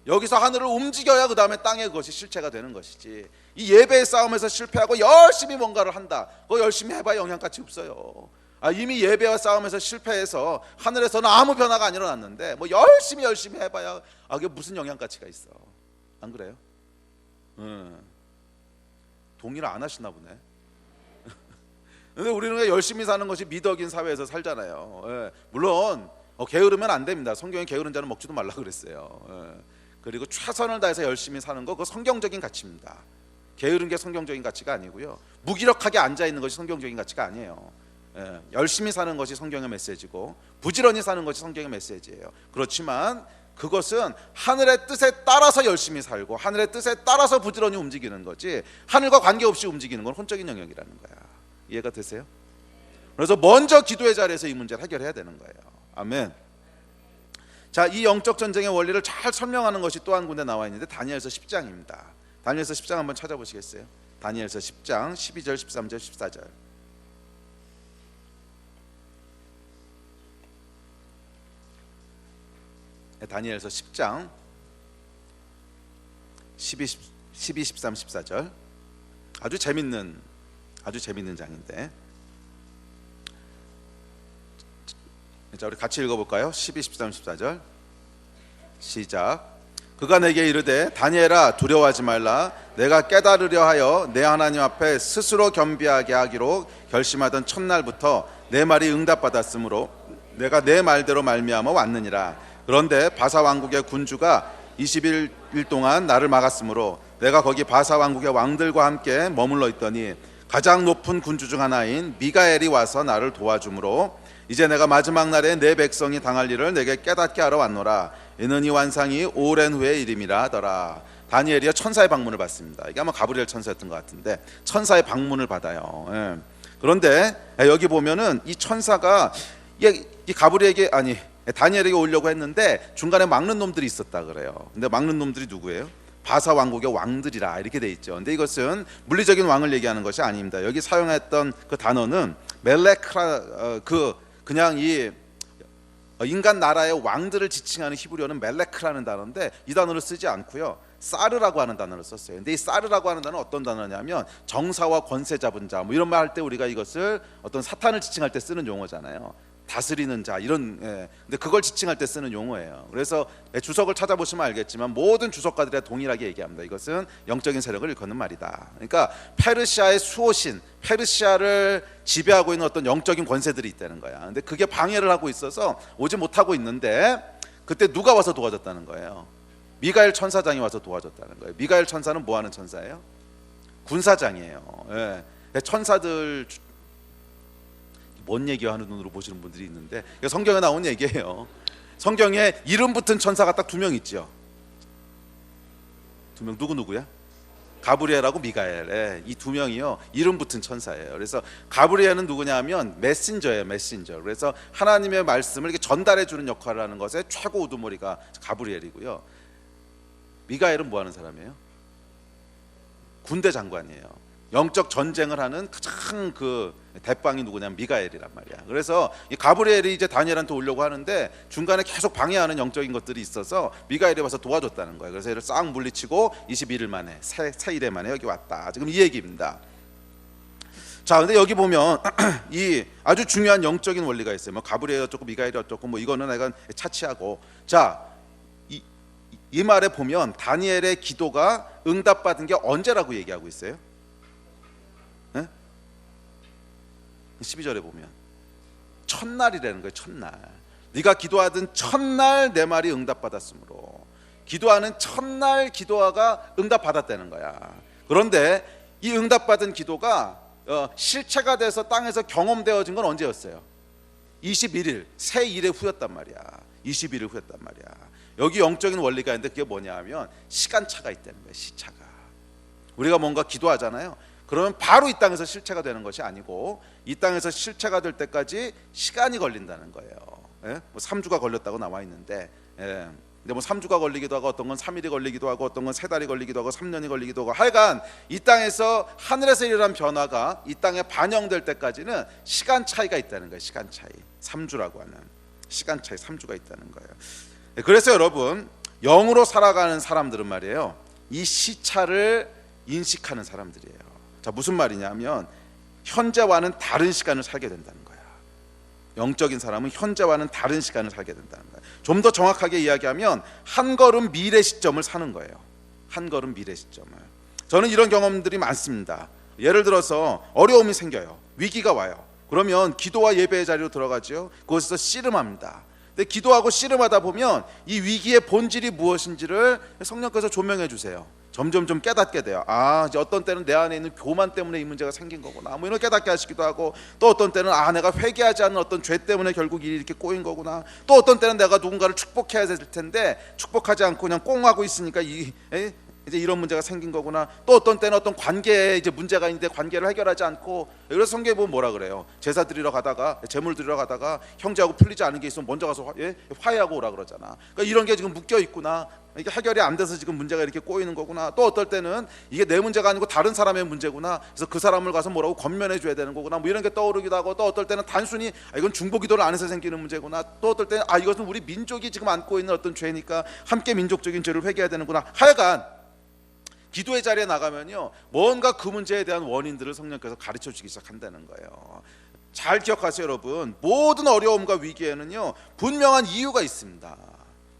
여기서 하늘을 움직여야 그 다음에 땅에 그것이 실체가 되는 것이지, 이 예배의 싸움에서 실패하고 열심히 뭔가를 한다, 그거 열심히 해봐야 영향가치 없어요. 이미 예배와 싸움에서 실패해서 하늘에서는 아무 변화가 안 일어났는데 뭐 열심히 해봐야 그게 무슨 영향가치가 있어. 안 그래요? 동의를 안 하시나 보네. 근데 우리는 열심히 사는 것이 미덕인 사회에서 살잖아요. 물론 게으르면 안 됩니다. 성경에 게으른 자는 먹지도 말라 그랬어요. 그리고 최선을 다해서 열심히 사는 거, 그거 성경적인 가치입니다. 게으른 게 성경적인 가치가 아니고요, 무기력하게 앉아 있는 것이 성경적인 가치가 아니에요. 열심히 사는 것이 성경의 메시지고, 부지런히 사는 것이 성경의 메시지예요. 그렇지만 그것은 하늘의 뜻에 따라서 열심히 살고, 하늘의 뜻에 따라서 부지런히 움직이는 거지, 하늘과 관계없이 움직이는 건 혼적인 영역이라는 거야. 이해가 되세요? 그래서 먼저 기도의 자리에서 이 문제를 해결해야 되는 거예요. 아멘. 자, 이 영적 전쟁의 원리를 잘 설명하는 것이 또 한 군데 나와 있는데, 다니엘서 10장입니다. 다니엘서 10장 한번 찾아보시겠어요? 다니엘서 10장 12절, 13절, 14절. 다니엘서 10장 12, 13, 14절. 아주 재밌는 장인데, 자, 우리 같이 읽어볼까요? 12, 13, 14절 시작. 그가 내게 이르되, 다니엘아 두려워하지 말라. 내가 깨달으려 하여 내 하나님 앞에 스스로 겸비하게 하기로 결심하던 첫날부터 내 말이 응답받았으므로 내가 내 말대로 말미암아 왔느니라. 그런데 바사 왕국의 군주가 20일 동안 나를 막았으므로 내가 거기 바사 왕국의 왕들과 함께 머물러 있더니, 가장 높은 군주 중 하나인 미가엘이 와서 나를 도와주므로 이제 내가 마지막 날에 내 백성이 당할 일을 내게 깨닫게 하러 왔노라. 이는 이 완상이 오랜 후의 일임이라 하더라. 다니엘이 천사의 방문을 받습니다. 이게 아마 가브리엘 천사였던 것 같은데, 천사의 방문을 받아요. 그런데 여기 보면은 이 천사가 이 가브리엘에게, 아니 다니엘에게 오려고 했는데 중간에 막는 놈들이 있었다 그래요. 근데 막는 놈들이 누구예요? 바사 왕국의 왕들이라 이렇게 돼 있죠. 근데 이것은 물리적인 왕을 얘기하는 것이 아닙니다. 여기 사용했던 그 단어는 멜레크라, 그냥 이 인간 나라의 왕들을 지칭하는 히브리어는 멜레크라는 단어인데, 이 단어를 쓰지 않고요, 사르라고 하는 단어를 썼어요. 근데 이 사르라고 하는 단어는 어떤 단어냐면 정사와 권세 잡은 자, 뭐 이런 말 할 때 우리가 이것을 어떤 사탄을 지칭할 때 쓰는 용어잖아요. 다스리는 자, 이런. 근데 그걸 지칭할 때 쓰는 용어예요. 그래서 주석을 찾아보시면 알겠지만 모든 주석가들이 동일하게 얘기합니다. 이것은 영적인 세력을 일컫는 말이다. 그러니까 페르시아의 수호신, 페르시아를 지배하고 있는 어떤 영적인 권세들이 있다는 거야. 근데 그게 방해를 하고 있어서 오지 못하고 있는데, 그때 누가 와서 도와줬다는 거예요? 미가엘 천사장이 와서 도와줬다는 거예요. 미가엘 천사는 뭐 하는 천사예요? 군사장이에요. 천사들 뭔 얘기하는 눈으로 보시는 분들이 있는데, 성경에 나온 얘기예요. 성경에 이름 붙은 천사가 딱 2명 있죠. 2명. 누구야? 가브리엘하고 미가엘, 이 두 명이요 이름 붙은 천사예요. 그래서 가브리엘은 누구냐면 메신저예요, 메신저. 그래서 하나님의 말씀을 이렇게 전달해 주는 역할을 하는 것에 최고 우두머리가 가브리엘이고요. 미가엘은 뭐 하는 사람이에요? 군대 장관이에요. 영적 전쟁을 하는 가장 그 대빵이 누구냐면 미가엘이란 말이야. 그래서 이 가브리엘이 이제 다니엘한테 오려고 하는데 중간에 계속 방해하는 영적인 것들이 있어서 미가엘이 와서 도와줬다는 거예요. 그래서 얘를 싹 물리치고 21일 만에 세 일에 만에 여기 왔다. 지금 이 얘기입니다. 자, 근데 여기 보면 이 아주 중요한 영적인 원리가 있어요. 뭐 가브리엘 어쩌고 미가엘이 어쩌고 뭐 이거는 내가 차치하고, 자, 이 말에 보면 다니엘의 기도가 응답받은 게 언제라고 얘기하고 있어요? 12절에 보면 첫날이라는 거예요. 첫날. 네가 기도하던 첫날 내 말이 응답받았으므로, 기도하는 첫날 기도가 응답받았다는 거야. 그런데 이 응답받은 기도가 실체가 돼서 땅에서 경험되어진 건 언제였어요? 21일 새 일의 후였단 말이야. 21일 후였단 말이야. 여기 영적인 원리가 있는데 그게 뭐냐 하면 시간차가 있다는 거예요. 시차가. 우리가 뭔가 기도하잖아요. 그러면 바로 이 땅에서 실체가 되는 것이 아니고 이 땅에서 실체가 될 때까지 시간이 걸린다는 거예요. 예? 뭐 3주가 걸렸다고 나와 있는데, 예. 근데 뭐 3주가 걸리기도 하고 어떤 건 3일이 걸리기도 하고 어떤 건 3달이 걸리기도 하고 3년이 걸리기도 하고, 하여간 이 땅에서 하늘에서 일어난 변화가 이 땅에 반영될 때까지는 시간 차이가 있다는 거예요. 시간 차이. 3주라고 하는 시간 차이 3주가 있다는 거예요. 예. 그래서 여러분, 영으로 살아가는 사람들은 말이에요, 이 시차를 인식하는 사람들이에요. 자, 무슨 말이냐면 현재와는 다른 시간을 살게 된다는 거야. 영적인 사람은 현재와는 다른 시간을 살게 된다는 거야. 좀 더 정확하게 이야기하면 한 걸음 미래 시점을 사는 거예요. 한 걸음 미래 시점을. 저는 이런 경험들이 많습니다. 예를 들어서 어려움이 생겨요. 위기가 와요. 그러면 기도와 예배의 자리로 들어가죠. 그곳에서 씨름합니다. 근데 기도하고 씨름하다 보면 이 위기의 본질이 무엇인지를 성령께서 조명해 주세요. 점점 좀 깨닫게 돼요. 아, 이제 어떤 때는 내 안에 있는 교만 때문에 이 문제가 생긴 거구나, 뭐 이런 깨닫게 하시기도 하고, 또 어떤 때는 아, 내가 회개하지 않은 어떤 죄 때문에 결국 일이 이렇게 꼬인 거구나, 또 어떤 때는 내가 누군가를 축복해야 될 텐데 축복하지 않고 그냥 꽁하고 있으니까 이제 이런 문제가 생긴 거구나, 또 어떤 때는 어떤 관계에 이제 문제가 있는데 관계를 해결하지 않고, 그래서 성경에 보면 뭐라 그래요? 제사 드리러 가다가, 제물 드리러 가다가 형제하고 풀리지 않은 게 있으면 먼저 가서 화해하고 오라 그러잖아. 그러니까 이런 게 지금 묶여 있구나, 이게 해결이 안 돼서 지금 문제가 이렇게 꼬이는 거구나. 또 어떨 때는 이게 내 문제가 아니고 다른 사람의 문제구나, 그래서 그 사람을 가서 뭐라고 권면해 줘야 되는 거구나, 뭐 이런 게 떠오르기도 하고, 또 어떨 때는 단순히 이건 중보기도를 안 해서 생기는 문제구나, 또 어떨 때는 이것은 우리 민족이 지금 안고 있는 어떤 죄니까 함께 민족적인 죄를 회개해야 되는구나. 하여간 기도의 자리에 나가면요, 뭔가 그 문제에 대한 원인들을 성령께서 가르쳐 주기 시작한다는 거예요. 잘 기억하세요, 여러분. 모든 어려움과 위기에는요 분명한 이유가 있습니다.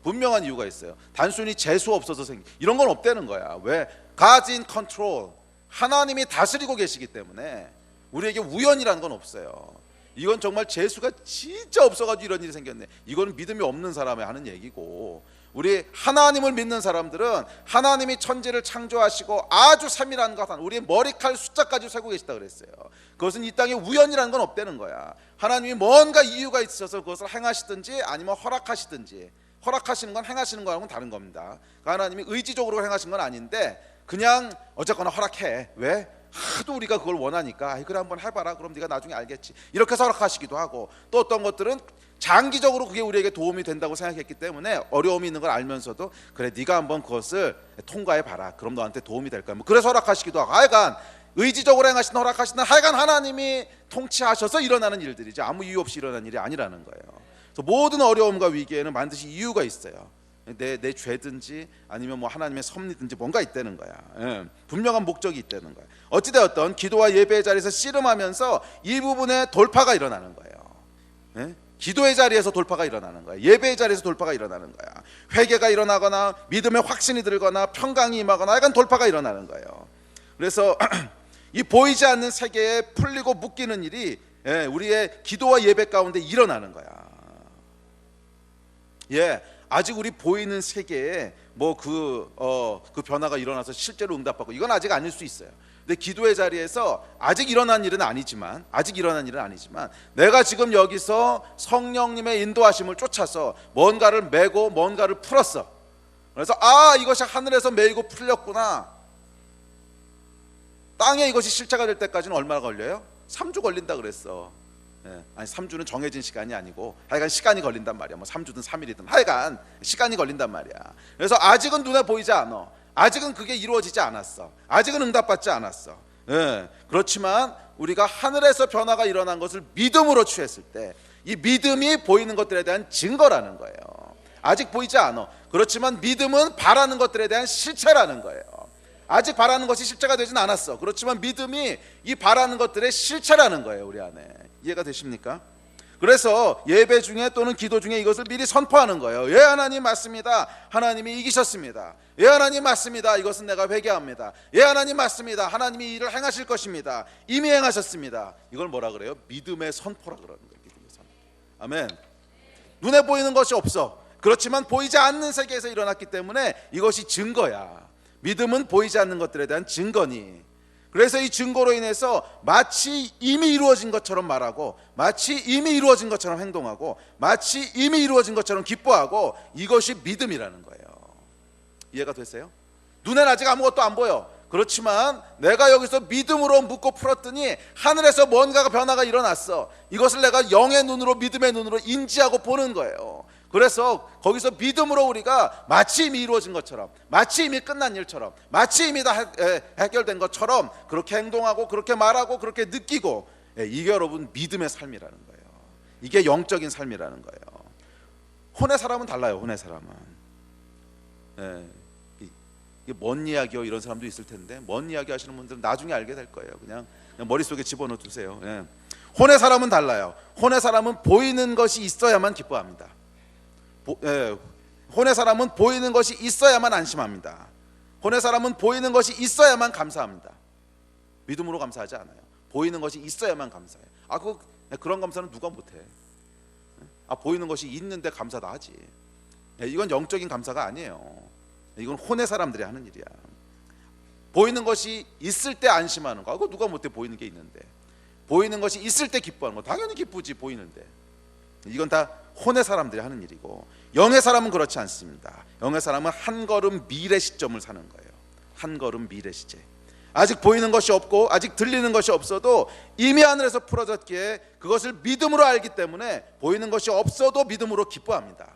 분명한 이유가 있어요. 단순히 재수 없어서 생긴 이런 건 없다는 거야. 왜? God's in control. 하나님이 다스리고 계시기 때문에 우리에게 우연이라는 건 없어요. 이건 정말 재수가 진짜 없어가지고 이런 일이 생겼네, 이거는 믿음이 없는 사람이 하는 얘기고, 우리 하나님을 믿는 사람들은 하나님이 천지를 창조하시고 아주 세밀한 것, 우리의 머리칼 숫자까지 세고 계시다 그랬어요. 그것은 이 땅에 우연이라는 건 없다는 거야. 하나님이 뭔가 이유가 있어서 그것을 행하시든지 아니면 허락하시든지, 허락하시는 건 행하시는 거하고는 다른 겁니다. 하나님이 의지적으로 행하신 건 아닌데 그냥 어쨌거나 허락해. 왜? 하도 우리가 그걸 원하니까 그래 한번 해봐라, 그럼 네가 나중에 알겠지, 이렇게 해서 허락하시기도 하고, 또 어떤 것들은 장기적으로 그게 우리에게 도움이 된다고 생각했기 때문에 어려움이 있는 걸 알면서도 그래 네가 한번 그것을 통과해봐라, 그럼 너한테 도움이 될 거야, 뭐 그래서 허락하시기도 하고, 하여간 의지적으로 행하시는 허락하시는 하여간 하나님이 통치하셔서 일어나는 일들이지 아무 이유 없이 일어나는 일이 아니라는 거예요. 그래서 모든 어려움과 위기에는 반드시 이유가 있어요. 내 죄든지 아니면 뭐 하나님의 섭리든지 뭔가 있다는 거야. 예, 분명한 목적이 있다는 거야. 어찌되었던 기도와 예배의 자리에서 씨름하면서 이 부분에 돌파가 일어나는 거예요. 예? 기도의 자리에서 돌파가 일어나는 거야. 예배의 자리에서 돌파가 일어나는 거야. 회개가 일어나거나 믿음의 확신이 들거나 평강이 임하거나 약간 돌파가 일어나는 거예요. 그래서 이 보이지 않는 세계에 풀리고 묶이는 일이 우리의 기도와 예배 가운데 일어나는 거야. 예, 아직 우리 보이는 세계에 뭐 그 변화가 일어나서 실제로 응답받고 이건 아직 아닐 수 있어요. 근데 기도의 자리에서 아직 일어난 일은 아니지만 내가 지금 여기서 성령님의 인도하심을 쫓아서 뭔가를 메고 뭔가를 풀었어. 그래서 이것이 하늘에서 메이고 풀렸구나. 땅에 이것이 실체가 될 때까지는 얼마나 걸려요? 3주 걸린다 그랬어. 아니 3주는 정해진 시간이 아니고 하여간 시간이 걸린단 말이야. 뭐 3주든 3일이든 하여간 시간이 걸린단 말이야. 그래서 아직은 눈에 보이지 않아. 아직은 그게 이루어지지 않았어. 아직은 응답받지 않았어. 그렇지만 우리가 하늘에서 변화가 일어난 것을 믿음으로 취했을 때 이 믿음이 보이는 것들에 대한 증거라는 거예요. 아직 보이지 않아. 그렇지만 믿음은 바라는 것들에 대한 실체라는 거예요. 아직 바라는 것이 실체가 되진 않았어. 그렇지만 믿음이 이 바라는 것들의 실체라는 거예요. 우리 안에 이해가 되십니까? 그래서 예배 중에 또는 기도 중에 이것을 미리 선포하는 거예요. 예, 하나님 맞습니다. 하나님이 이기셨습니다. 예, 하나님 맞습니다. 이것은 내가 회개합니다. 예, 하나님 맞습니다. 하나님이 이 일을 행하실 것입니다. 이미 행하셨습니다. 이걸 뭐라 그래요? 믿음의 선포라 그러는 거예요. 믿음의 선포. 아멘. 눈에 보이는 것이 없어. 그렇지만 보이지 않는 세계에서 일어났기 때문에 이것이 증거야. 믿음은 보이지 않는 것들에 대한 증거니. 그래서 이 증거로 인해서 마치 이미 이루어진 것처럼 말하고, 마치 이미 이루어진 것처럼 행동하고, 마치 이미 이루어진 것처럼 기뻐하고, 이것이 믿음이라는 거예요. 이해가 됐어요? 눈엔 아직 아무것도 안 보여. 그렇지만 내가 여기서 믿음으로 묻고 풀었더니 하늘에서 뭔가가 변화가 일어났어. 이것을 내가 영의 눈으로, 믿음의 눈으로 인지하고 보는 거예요. 그래서 거기서 믿음으로 우리가 마치 이미 이루어진 것처럼, 마치 이미 끝난 일처럼, 마치 이미 다 해결된 것처럼 그렇게 행동하고, 그렇게 말하고, 그렇게 느끼고, 이게 여러분 믿음의 삶이라는 거예요. 이게 영적인 삶이라는 거예요. 혼의 사람은 달라요. 혼의 사람은 이게 뭔 이야기요? 이런 사람도 있을 텐데, 뭔 이야기 하시는 분들은 나중에 알게 될 거예요. 그냥 머릿속에 집어넣어 두세요. 혼의 사람은 달라요. 혼의 사람은 보이는 것이 있어야만 기뻐합니다. 혼의 사람은 보이는 것이 있어야만 안심합니다. 혼의 사람은 보이는 것이 있어야만 감사합니다. 믿음으로 감사하지 않아요. 보이는 것이 있어야만 감사해요. 그런 감사는 누가 못해. 보이는 것이 있는데 감사 다 하지. 이건 영적인 감사가 아니에요. 이건 혼의 사람들이 하는 일이야. 보이는 것이 있을 때 안심하는 거, 그거 누가 못해. 보이는 게 있는데. 보이는 것이 있을 때 기뻐하는 거, 당연히 기쁘지. 보이는데. 이건 다 혼의 사람들이 하는 일이고, 영의 사람은 그렇지 않습니다. 영의 사람은 한 걸음 미래 시점을 사는 거예요. 한 걸음 미래 시제. 아직 보이는 것이 없고, 아직 들리는 것이 없어도 이미 하늘에서 풀어졌기에 그것을 믿음으로 알기 때문에 보이는 것이 없어도 믿음으로 기뻐합니다.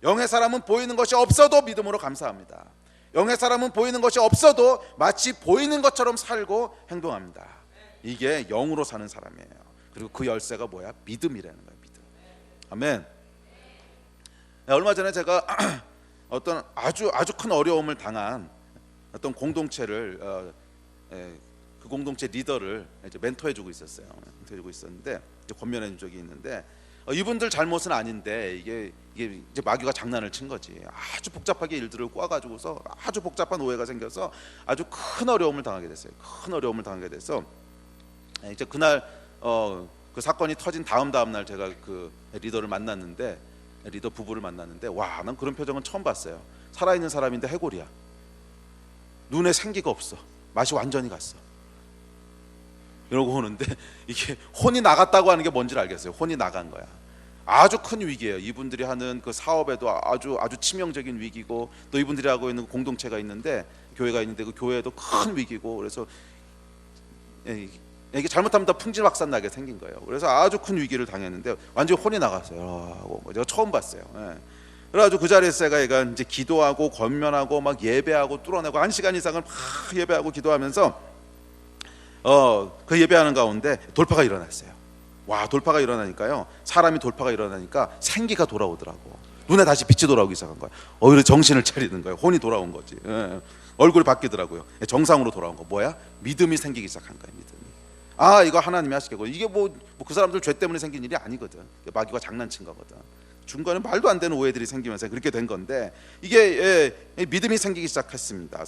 영의 사람은 보이는 것이 없어도 믿음으로 감사합니다. 영의 사람은 보이는 것이 없어도 마치 보이는 것처럼 살고 행동합니다. 이게 영으로 사는 사람이에요. 그리고 그 열쇠가 뭐야? 믿음이라는 거예요. 믿음. 아멘. 얼마 전에 제가 어떤 아주 큰 어려움을 당한 어떤 공동체를 그 공동체 리더를 이제 멘토해주고 있었어요. 멘토해주고 있었는데 권면해준 적이 있는데, 이분들 잘못은 아닌데 이게 이제 마귀가 장난을 친 거지. 아주 복잡하게 일들을 꼬아가지고서 아주 복잡한 오해가 생겨서 아주 큰 어려움을 당하게 됐어요. 큰 어려움을 당하게 돼서 이제 그날 그 사건이 터진 다음 날 제가 그 리더를 만났는데, 리더 부부를 만났는데, 와, 난 그런 표정은 처음 봤어요. 살아있는 사람인데 해골이야. 눈에 생기가 없어. 맛이 완전히 갔어. 이러고 오는데 이게 혼이 나갔다고 하는 게 뭔지를 알겠어요. 혼이 나간 거야. 아주 큰 위기예요. 이분들이 하는 그 사업에도 아주 치명적인 위기고, 또 이분들이 하고 있는 공동체가 있는데, 교회가 있는데 그 교회도 큰 위기고, 그래서 이게 잘못하면 다 풍지박산 나게 생긴 거예요. 그래서 아주 큰 위기를 당했는데 완전히 혼이 나갔어요. 제가 처음 봤어요. 그래가지고 그 자리에서 제가 이제 기도하고 권면하고 막 예배하고 뚫어내고 1시간 이상을 막 예배하고 기도하면서 그 예배하는 가운데 돌파가 일어났어요. 와, 돌파가 일어나니까요, 사람이 돌파가 일어나니까 생기가 돌아오더라고. 눈에 다시 빛이 돌아오기 시작한 거야. 오히려 정신을 차리는 거예요. 혼이 돌아온 거지. 얼굴이 바뀌더라고요. 정상으로 돌아온 거. 뭐야? 믿음이 생기기 시작한 거예요. 믿음이. 이거 하나님이 하시겠고, 이게 뭐 그 사람들 죄 때문에 생긴 일이 아니거든. 마귀가 장난친 거거든. 중간에 말도 안 되는 오해들이 생기면서 그렇게 된 건데, 이게 믿음이 생기기 시작했습니다.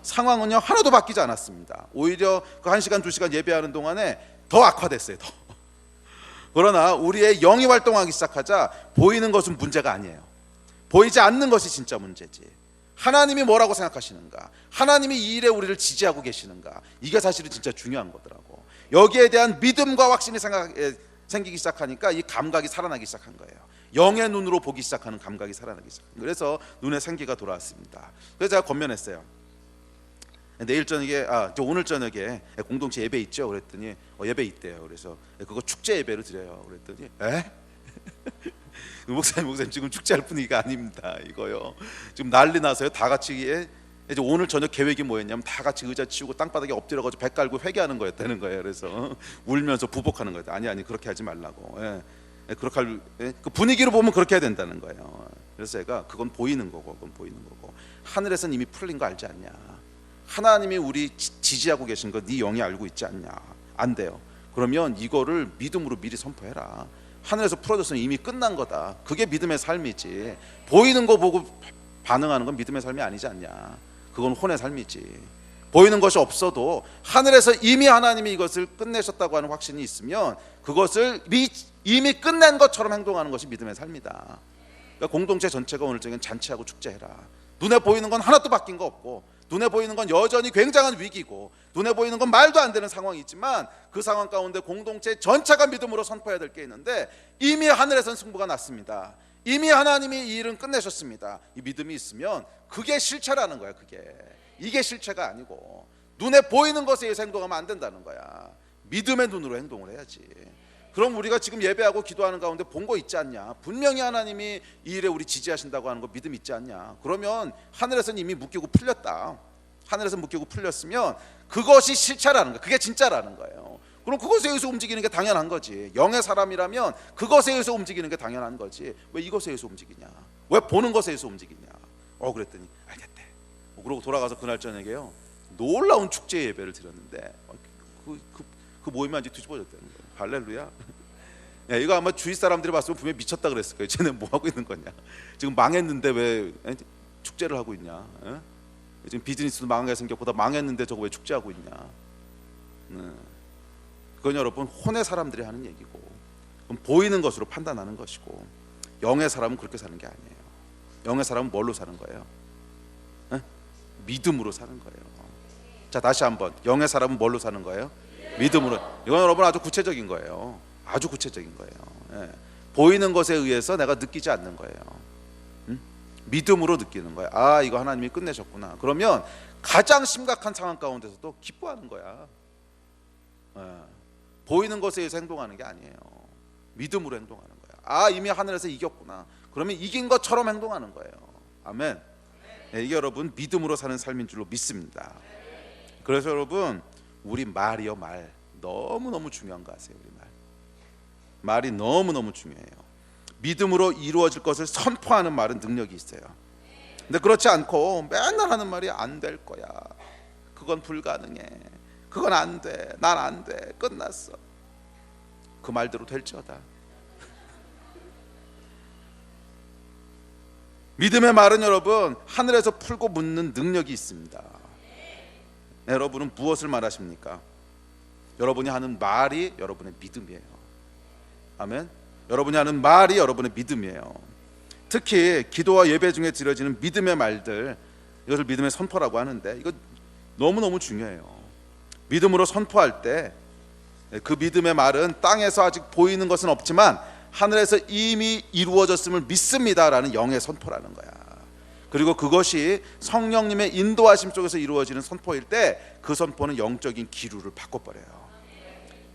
상황은요 하나도 바뀌지 않았습니다. 오히려 그 1시간 2시간 예배하는 동안에 더 악화됐어요. 더. 그러나 우리의 영이 활동하기 시작하자 보이는 것은 문제가 아니에요. 보이지 않는 것이 진짜 문제지. 하나님이 뭐라고 생각하시는가, 하나님이 이 일에 우리를 지지하고 계시는가, 이게 사실은 진짜 중요한 거더라고. 여기에 대한 믿음과 확신이 생기기 시작하니까 이 감각이 살아나기 시작한 거예요. 영의 눈으로 보기 시작하는 감각이 살아나기 시작한 거예요. 그래서 눈에 생기가 돌아왔습니다. 그래서 제가 권면했어요. 내일 저녁에 저 오늘 저녁에 공동체 예배 있죠? 그랬더니 예배 있대요. 그래서 그거 축제 예배로 드려요. 그랬더니 목사님 지금 축제할 분위기가 아닙니다. 이거요. 지금 난리 나서요. 다 같이 이제 오늘 저녁 계획이 뭐였냐면 다 같이 의자 치우고 땅바닥에 엎드려가지고 배 깔고 회개하는 거였다는 거예요. 그래서 울면서 부복하는 거예요. 아니 그렇게 하지 말라고. 그렇게 그 분위기로 보면 그렇게 해야 된다는 거예요. 그래서 제가 그건 보이는 거고 하늘에서는 이미 풀린 거 알지 않냐? 하나님이 우리 지지하고 계신 거 네 영이 알고 있지 않냐? 안 돼요. 그러면 이거를 믿음으로 미리 선포해라. 하늘에서 풀어줬으면 이미 끝난 거다. 그게 믿음의 삶이지. 보이는 거 보고 반응하는 건 믿음의 삶이 아니지 않냐? 그건 혼의 삶이지. 보이는 것이 없어도 하늘에서 이미 하나님이 이것을 끝내셨다고 하는 확신이 있으면 그것을 이미 끝낸 것처럼 행동하는 것이 믿음의 삶이다. 그러니까 공동체 전체가 오늘 저녁엔 잔치하고 축제해라. 눈에 보이는 건 하나도 바뀐 거 없고, 눈에 보이는 건 여전히 굉장한 위기고, 눈에 보이는 건 말도 안 되는 상황이 있지만 그 상황 가운데 공동체 전체가 믿음으로 선포해야 될 게 있는데 이미 하늘에선 승부가 났습니다. 이미 하나님이 이 일은 끝내셨습니다. 이 믿음이 있으면 그게 실체라는 거야. 이게 실체가 아니고 눈에 보이는 것에 의해서 행동하면 안 된다는 거야. 믿음의 눈으로 행동을 해야지. 그럼 우리가 지금 예배하고 기도하는 가운데 본 거 있지 않냐? 분명히 하나님이 이 일에 우리 지지하신다고 하는 거 믿음 있지 않냐? 그러면 하늘에서는 이미 묶이고 풀렸다. 하늘에서 묶이고 풀렸으면 그것이 실체라는 거야. 그게 진짜라는 거예요. 그럼 그것에 의해서 움직이는 게 당연한 거지. 영의 사람이라면 그것에 의해서 움직이는 게 당연한 거지. 왜 이것에 의해서 움직이냐? 왜 보는 것에 의해서 움직이냐? 그랬더니 알겠대. 그러고 돌아가서 그날 저녁에요, 놀라운 축제 예배를 드렸는데 그 모임이 완전히 뒤집어졌다는 거예요. 할렐루야. 이거 아마 주위 사람들이 봤으면 분명히 미쳤다 그랬을 거예요. 쟤네 뭐 하고 있는 거냐? 지금 망했는데 왜 축제를 하고 있냐? 지금 비즈니스도 망하게 생겼보다 망했는데 저거 왜 축제하고 있냐? 그건 여러분 혼의 사람들이 하는 얘기고, 그럼 보이는 것으로 판단하는 것이고, 영의 사람은 그렇게 사는 게 아니에요. 영의 사람은 뭘로 사는 거예요? 믿음으로 사는 거예요. 자, 다시 한번, 영의 사람은 뭘로 사는 거예요? 믿음으로. 이건 여러분 아주 구체적인 거예요. 아주 구체적인 거예요. 보이는 것에 의해서 내가 느끼지 않는 거예요. 믿음으로 느끼는 거야. 이거 하나님이 끝내셨구나. 그러면 가장 심각한 상황 가운데서도 기뻐하는 거야. 보이는 것에 의해서 행동하는 게 아니에요. 믿음으로 행동하는 거야. 이미 하늘에서 이겼구나. 그러면 이긴 것처럼 행동하는 거예요. 아멘. 이게 여러분 믿음으로 사는 삶인 줄로 믿습니다. 그래서 여러분 우리 말이요, 말 너무너무 중요한 거 아세요? 우리 말이 너무너무 중요해요. 믿음으로 이루어질 것을 선포하는 말은 능력이 있어요. 근데 그렇지 않고 맨날 하는 말이 안 될 거야, 그건 불가능해, 그건 안 돼, 난 안 돼, 끝났어. 그 말대로 될지어다. 믿음의 말은 여러분 하늘에서 풀고 묻는 능력이 있습니다. 여러분은 무엇을 말하십니까? 여러분이 하는 말이 여러분의 믿음이에요. 아멘. 여러분이 하는 말이 여러분의 믿음이에요. 특히 기도와 예배 중에 드려지는 믿음의 말들, 이것을 믿음의 선포라고 하는데 이거 너무너무 중요해요. 믿음으로 선포할 때 그 믿음의 말은 땅에서 아직 보이는 것은 없지만 하늘에서 이미 이루어졌음을 믿습니다라는 영의 선포라는 거야. 그리고 그것이 성령님의 인도하심 속에서 이루어지는 선포일 때 그 선포는 영적인 기류를 바꿔버려요.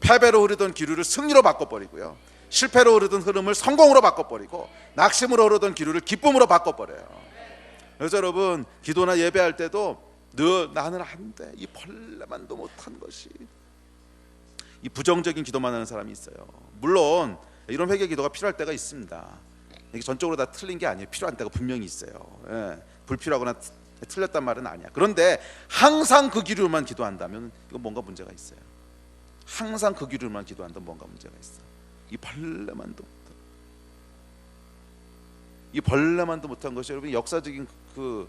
패배로 흐르던 기류를 승리로 바꿔버리고요, 실패로 흐르던 흐름을 성공으로 바꿔버리고, 낙심으로 흐르던 기류를 기쁨으로 바꿔버려요. 그래서 여러분 기도나 예배할 때도 늘 나는 안 돼, 이 벌레만도 못한 것이, 이 부정적인 기도만 하는 사람이 있어요. 물론 이런 회개 기도가 필요할 때가 있습니다. 이게 전적으로 다 틀린 게 아니에요. 필요한 때가 분명히 있어요. 불필요하거나 틀렸단 말은 아니야. 그런데 항상 그 기류만 기도한다면 이건 뭔가 문제가 있어요. 항상 그 기류만 기도한다면 뭔가 문제가 있어. 이 벌레만도 못한 것이 여러분 역사적인 그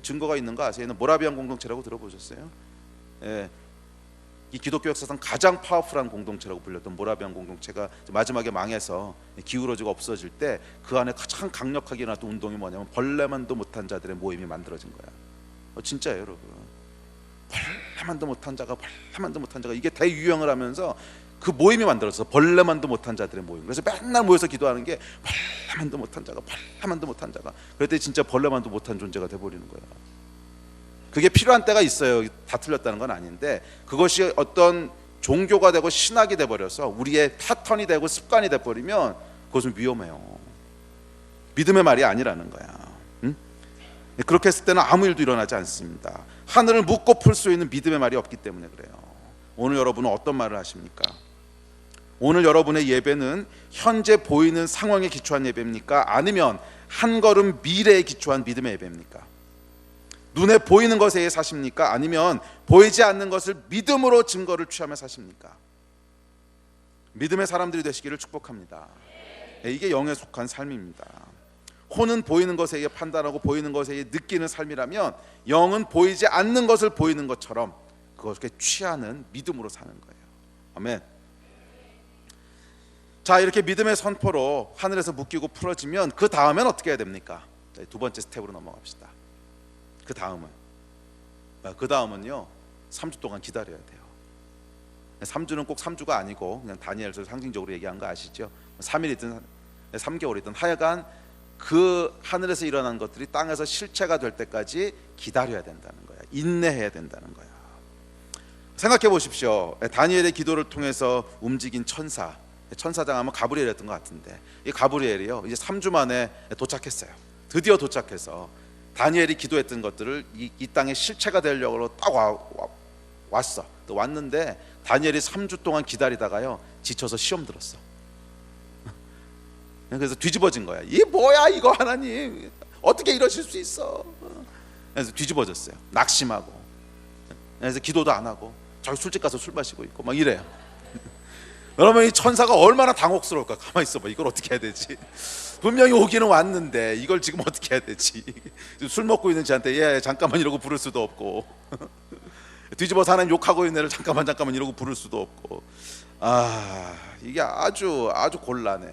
증거가 있는 거 아세요? 모라비안 공동체라고 들어보셨어요? 이 기독교 역사상 가장 파워풀한 공동체라고 불렸던 모라비안 공동체가 마지막에 망해서 기울어지고 없어질 때 그 안에 가장 강력하게 일어났던 운동이 뭐냐면 벌레만도 못한 자들의 모임이 만들어진 거야. 진짜예요 여러분. 벌레만도 못한 자가 이게 대유행을 하면서 그 모임이 만들어서 벌레만도 못한 자들의 모임. 그래서 맨날 모여서 기도하는 게 벌레만도 못한 자가. 그랬더니 진짜 벌레만도 못한 존재가 돼버리는 거야. 그게 필요한 때가 있어요. 다 틀렸다는 건 아닌데 그것이 어떤 종교가 되고 신학이 돼버려서 우리의 패턴이 되고 습관이 돼버리면 그것은 위험해요. 믿음의 말이 아니라는 거야. 응? 그렇게 했을 때는 아무 일도 일어나지 않습니다. 하늘을 묻고 풀 수 있는 믿음의 말이 없기 때문에 그래요. 오늘 여러분은 어떤 말을 하십니까? 오늘 여러분의 예배는 현재 보이는 상황에 기초한 예배입니까? 아니면 한 걸음 미래에 기초한 믿음의 예배입니까? 눈에 보이는 것에 사십니까? 아니면 보이지 않는 것을 믿음으로 증거를 취하며 사십니까? 믿음의 사람들이 되시기를 축복합니다. 이게 영에 속한 삶입니다. 혼은 보이는 것에 의해 판단하고 보이는 것에 의해 느끼는 삶이라면 영은 보이지 않는 것을 보이는 것처럼 그것에 취하는 믿음으로 사는 거예요. 아멘. 자, 이렇게 믿음의 선포로 하늘에서 묶이고 풀어지면 그 다음엔 어떻게 해야 됩니까? 두 번째 스텝으로 넘어갑시다. 그 다음은요 3주 동안 기다려야 돼요. 3주는 꼭 3주가 아니고 그냥 다니엘서 상징적으로 얘기한 거 아시죠? 3일이든 3개월이든 하여간 그 하늘에서 일어난 것들이 땅에서 실체가 될 때까지 기다려야 된다는 거야. 인내해야 된다는 거야. 생각해 보십시오. 다니엘의 기도를 통해서 움직인 천사장 하면 가브리엘이었던 것 같은데 이 가브리엘이요 이제 3주 만에 도착했어요. 드디어 도착해서 다니엘이 기도했던 것들을 이 땅의 실체가 되려고 딱 왔어. 또 왔는데 다니엘이 3주 동안 기다리다가요 지쳐서 시험 들었어. 그래서 뒤집어진 거야. 이 뭐야 이거 하나님 어떻게 이러실 수 있어? 그래서 뒤집어졌어요. 낙심하고 그래서 기도도 안 하고 저기 술집 가서 술 마시고 있고 막 이래요. 여러분 이 천사가 얼마나 당혹스러울까. 가만히 있어봐. 이걸 어떻게 해야 되지? 분명히 오기는 왔는데 이걸 지금 어떻게 해야 되지? 술 먹고 있는 지한테 예 잠깐만 이러고 부를 수도 없고 뒤집어서 하나님 욕하고 있는 애를 잠깐만 이러고 부를 수도 없고 이게 아주 곤란해.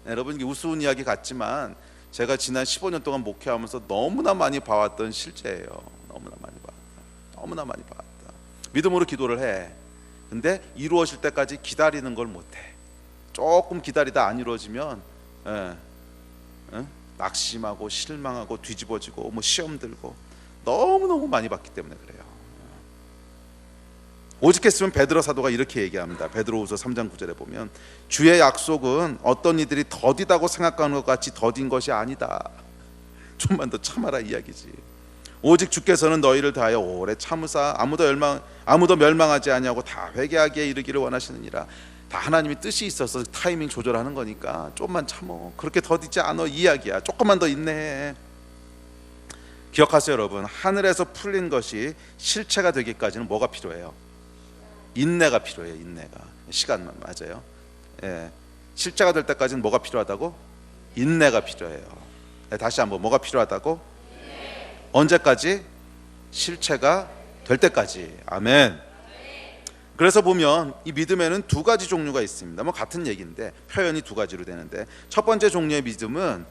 여러분 이게 우스운 이야기 같지만 제가 지난 15년 동안 목회하면서 너무나 많이 봐왔던 실제예요. 너무나 많이 봤다. 믿음으로 기도를 해. 근데 이루어질 때까지 기다리는 걸 못해. 조금 기다리다 안 이루어지면 낙심하고 실망하고 뒤집어지고 뭐 시험 들고 너무너무 많이 봤기 때문에 그래요. 오직했으면 베드로 사도가 이렇게 얘기합니다. 베드로후서 3장 9절에 보면 주의 약속은 어떤 이들이 더디다고 생각하는 것 같이 더딘 것이 아니다. 좀만 더 참아라 이야기지. 오직 주께서는 너희를 다하여 오래 참으사 아무도 멸망하지 아니하고 다 회개하기에 이르기를 원하시느니라. 다 하나님이 뜻이 있어서 타이밍 조절하는 거니까 조금만 참어. 그렇게 더디지 않아 이야기야. 조금만 더 인내해. 기억하세요 여러분. 하늘에서 풀린 것이 실체가 되기까지는 뭐가 필요해요? 인내가 필요해요. 인내가. 시간만 맞아요. 예. 실체가 될 때까지는 뭐가 필요하다고? 인내가 필요해요. 다시 한번 뭐가 필요하다고? 언제까지? 실체가 될 때까지. 아멘. 그래서 보면 이 믿음에는 두 가지 종류가 있습니다. 뭐 같은 얘기인데 표현이 두 가지로 되는데 첫 번째 종류의 믿음은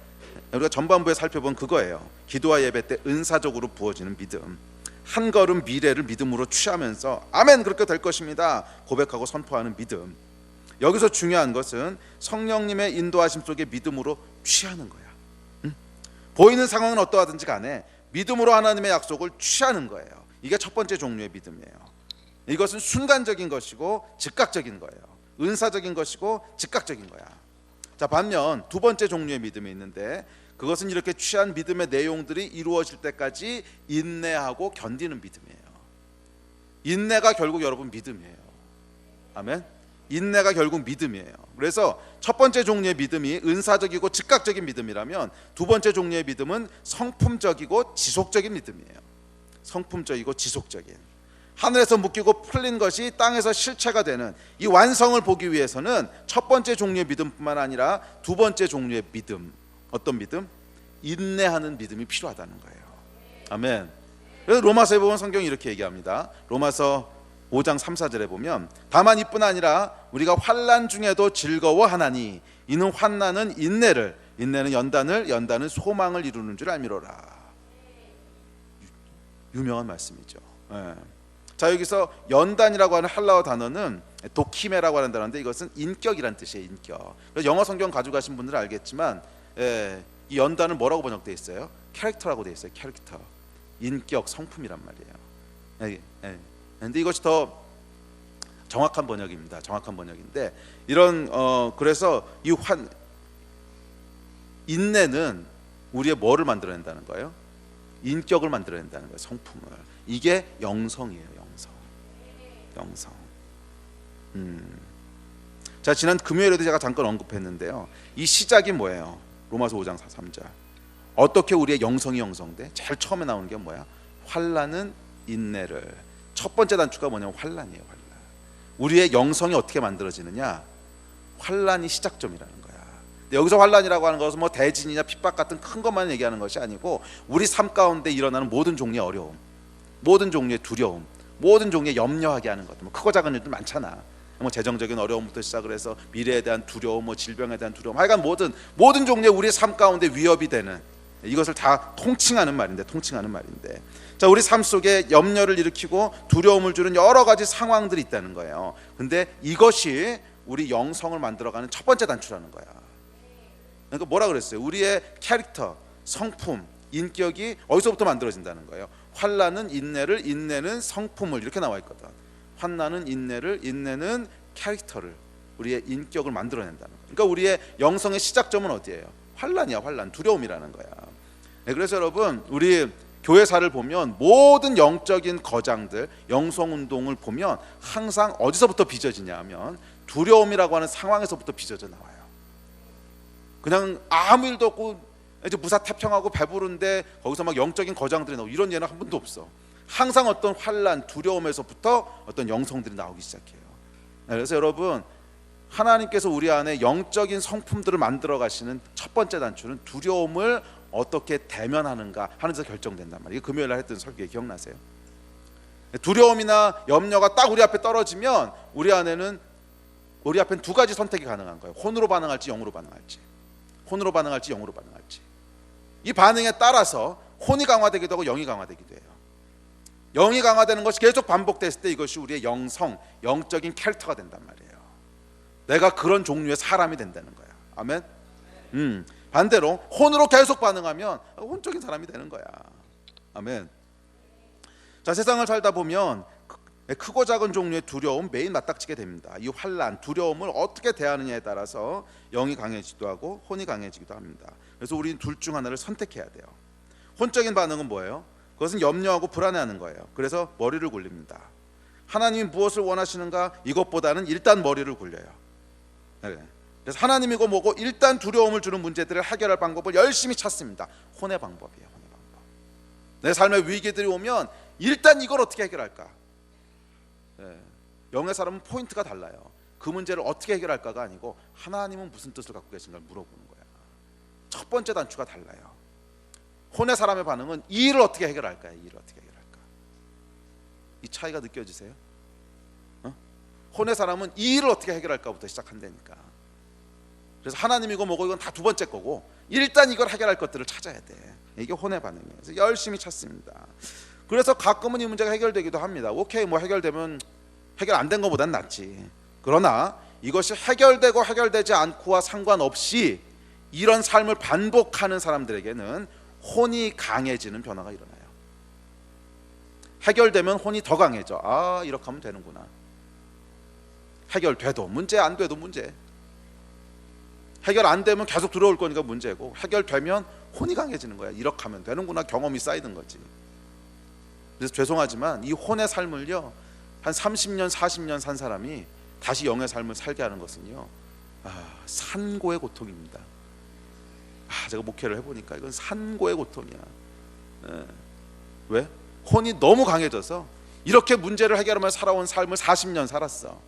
우리가 전반부에 살펴본 그거예요. 기도와 예배 때 은사적으로 부어지는 믿음. 한 걸음 미래를 믿음으로 취하면서 아멘 그렇게 될 것입니다 고백하고 선포하는 믿음. 여기서 중요한 것은 성령님의 인도하심 속에 믿음으로 취하는 거야. 보이는 상황은 어떠하든지 간에 믿음으로 하나님의 약속을 취하는 거예요. 이게 첫 번째 종류의 믿음이에요. 이것은 순간적인 것이고 즉각적인 거예요. 은사적인 것이고 즉각적인 거야. 자, 반면 두 번째 종류의 믿음이 있는데 그것은 이렇게 취한 믿음의 내용들이 이루어질 때까지 인내하고 견디는 믿음이에요. 인내가 결국 여러분 믿음이에요. 아멘. 인내가 결국 믿음이에요. 그래서 첫 번째 종류의 믿음이 은사적이고 즉각적인 믿음이라면 두 번째 종류의 믿음은 성품적이고 지속적인 믿음이에요. 성품적이고 지속적인. 하늘에서 묶이고 풀린 것이 땅에서 실체가 되는 이 완성을 보기 위해서는 첫 번째 종류의 믿음뿐만 아니라 두 번째 종류의 믿음. 어떤 믿음? 인내하는 믿음이 필요하다는 거예요. 아멘. 그래서 로마서에 보면 성경이 이렇게 얘기합니다. 로마서 5장 3, 4절에 보면 다만 이뿐 아니라 우리가 환난 중에도 즐거워하나니 이는 환난은 인내를 인내는 연단은 소망을 이루는 줄 알미로라. 유명한 말씀이죠. 네. 자, 여기서 연단이라고 하는 헬라어 단어는 도키메라고 하는 단어인데 이것은 인격이란 뜻이에요. 인격. 그래서 영어 성경 가져가신 분들은 알겠지만 이 연단은 뭐라고 번역되어 있어요? 캐릭터라고 되어 있어요. 캐릭터. 인격, 성품이란 말이에요. 근데 이것이 더 정확한 번역입니다. 정확한 번역인데 이런 그래서 이 인내는 우리의 뭐를 만들어낸다는 거예요? 인격을 만들어낸다는 거예요. 성품을. 이게 영성이에요. 영성. 자, 지난 금요일에도 제가 잠깐 언급했는데요. 이 시작이 뭐예요? 로마서 5장 3절. 어떻게 우리의 영성이 영성돼? 제일 처음에 나오는 게 뭐야? 환난은 인내를. 첫 번째 단추가 뭐냐면 환난이에요. 환난. 우리의 영성이 어떻게 만들어지느냐? 환난이 시작점이라는 거야. 근데 여기서 환난이라고 하는 것은 뭐 대진이나 핍박 같은 큰 것만 얘기하는 것이 아니고 우리 삶 가운데 일어나는 모든 종류의 어려움, 모든 종류의 두려움, 모든 종류의 염려하게 하는 것들, 뭐 크고 작은 일들 많잖아. 뭐 재정적인 어려움부터 시작을 해서 미래에 대한 두려움, 뭐 질병에 대한 두려움, 하여간 모든 종류의 우리의 삶 가운데 위협이 되는, 이것을 다 통칭하는 말인데 자, 우리 삶 속에 염려를 일으키고 두려움을 주는 여러 가지 상황들이 있다는 거예요. 근데 이것이 우리 영성을 만들어가는 첫 번째 단추라는 거야. 그러니까 뭐라 그랬어요? 우리의 캐릭터, 성품, 인격이 어디서부터 만들어진다는 거예요? 환난은 인내를, 인내는 성품을, 이렇게 나와 있거든. 환난은 인내를, 인내는 캐릭터를, 우리의 인격을 만들어낸다는 거예요. 그러니까 우리의 영성의 시작점은 어디예요? 환난이야. 환난, 두려움이라는 거야. 그래서 여러분, 우리 교회사를 보면 모든 영적인 거장들, 영성운동을 보면 항상 어디서부터 빚어지냐 하면 두려움이라고 하는 상황에서부터 빚어져 나와요. 그냥 아무 일도 없고 이제 무사태평하고 배부른데 거기서 막 영적인 거장들이 나오고 이런 예는 한 번도 없어. 항상 어떤 환난, 두려움에서부터 어떤 영성들이 나오기 시작해요. 그래서 여러분, 하나님께서 우리 안에 영적인 성품들을 만들어 가시는 첫 번째 단추는 두려움을 어떻게 대면하는가 하는 데서 결정된단 말이에요. 금요일 날 했던 설교 기억나세요? 두려움이나 염려가 딱 우리 앞에 떨어지면 우리 안에는, 우리 앞엔 두 가지 선택이 가능한 거예요. 혼으로 반응할지 영으로 반응할지. 혼으로 반응할지 영으로 반응할지. 이 반응에 따라서 혼이 강화되기도 하고 영이 강화되기도 해요. 영이 강화되는 것이 계속 반복됐을 때 이것이 우리의 영성, 영적인 캐릭터가 된단 말이에요. 내가 그런 종류의 사람이 된다는 거야. 아멘. 반대로 혼으로 계속 반응하면 혼적인 사람이 되는 거야. 아멘. 자, 세상을 살다 보면 크고 작은 종류의 두려움 매일 맞닥치게 됩니다. 이 환난, 두려움을 어떻게 대하느냐에 따라서 영이 강해지기도 하고 혼이 강해지기도 합니다. 그래서 우리는 둘 중 하나를 선택해야 돼요. 혼적인 반응은 뭐예요? 그것은 염려하고 불안해하는 거예요. 그래서 머리를 굴립니다. 하나님이 무엇을 원하시는가? 이것보다는 일단 머리를 굴려요. 그래서 하나님이고 뭐고 일단 두려움을 주는 문제들을 해결할 방법을 열심히 찾습니다. 혼의 방법이에요. 혼의 방법. 내 삶에 위기들이 오면 일단 이걸 어떻게 해결할까? 영의 사람은 포인트가 달라요. 그 문제를 어떻게 해결할까가 아니고 하나님은 무슨 뜻을 갖고 계신가를 물어보는 거야. 첫 번째 단추가 달라요. 혼의 사람의 반응은 이 일을 어떻게 해결할까요? 이 일을 어떻게 해결할까? 이 차이가 느껴지세요? 혼의 사람은 이 일을 어떻게 해결할까부터 시작한다니까. 그래서 하나님이고 뭐고 이건 다 두 번째 거고 일단 이걸 해결할 것들을 찾아야 돼. 이게 혼의 반응이에요. 그래서 열심히 찾습니다. 그래서 가끔은 이 문제가 해결되기도 합니다. 오케이, 뭐 해결되면 해결 안 된 것보단 낫지. 그러나 이것이 해결되고 해결되지 않고와 상관없이 이런 삶을 반복하는 사람들에게는 혼이 강해지는 변화가 일어나요. 해결되면 혼이 더 강해져. 아, 이렇게 하면 되는구나. 해결돼도 문제, 안 돼도 문제. 해결 안 되면 계속 들어올 거니까 문제고, 해결되면 혼이 강해지는 거야. 이렇게 하면 되는구나. 경험이 쌓이는 거지. 그래서 죄송하지만 이 혼의 삶을요, 한 30년 40년 산 사람이 다시 영의 삶을 살게 하는 것은요, 산고의 고통입니다. 제가 목회를 해보니까 이건 산고의 고통이야. 왜? 혼이 너무 강해져서 이렇게 문제를 해결하며 살아온 삶을 40년 살았어.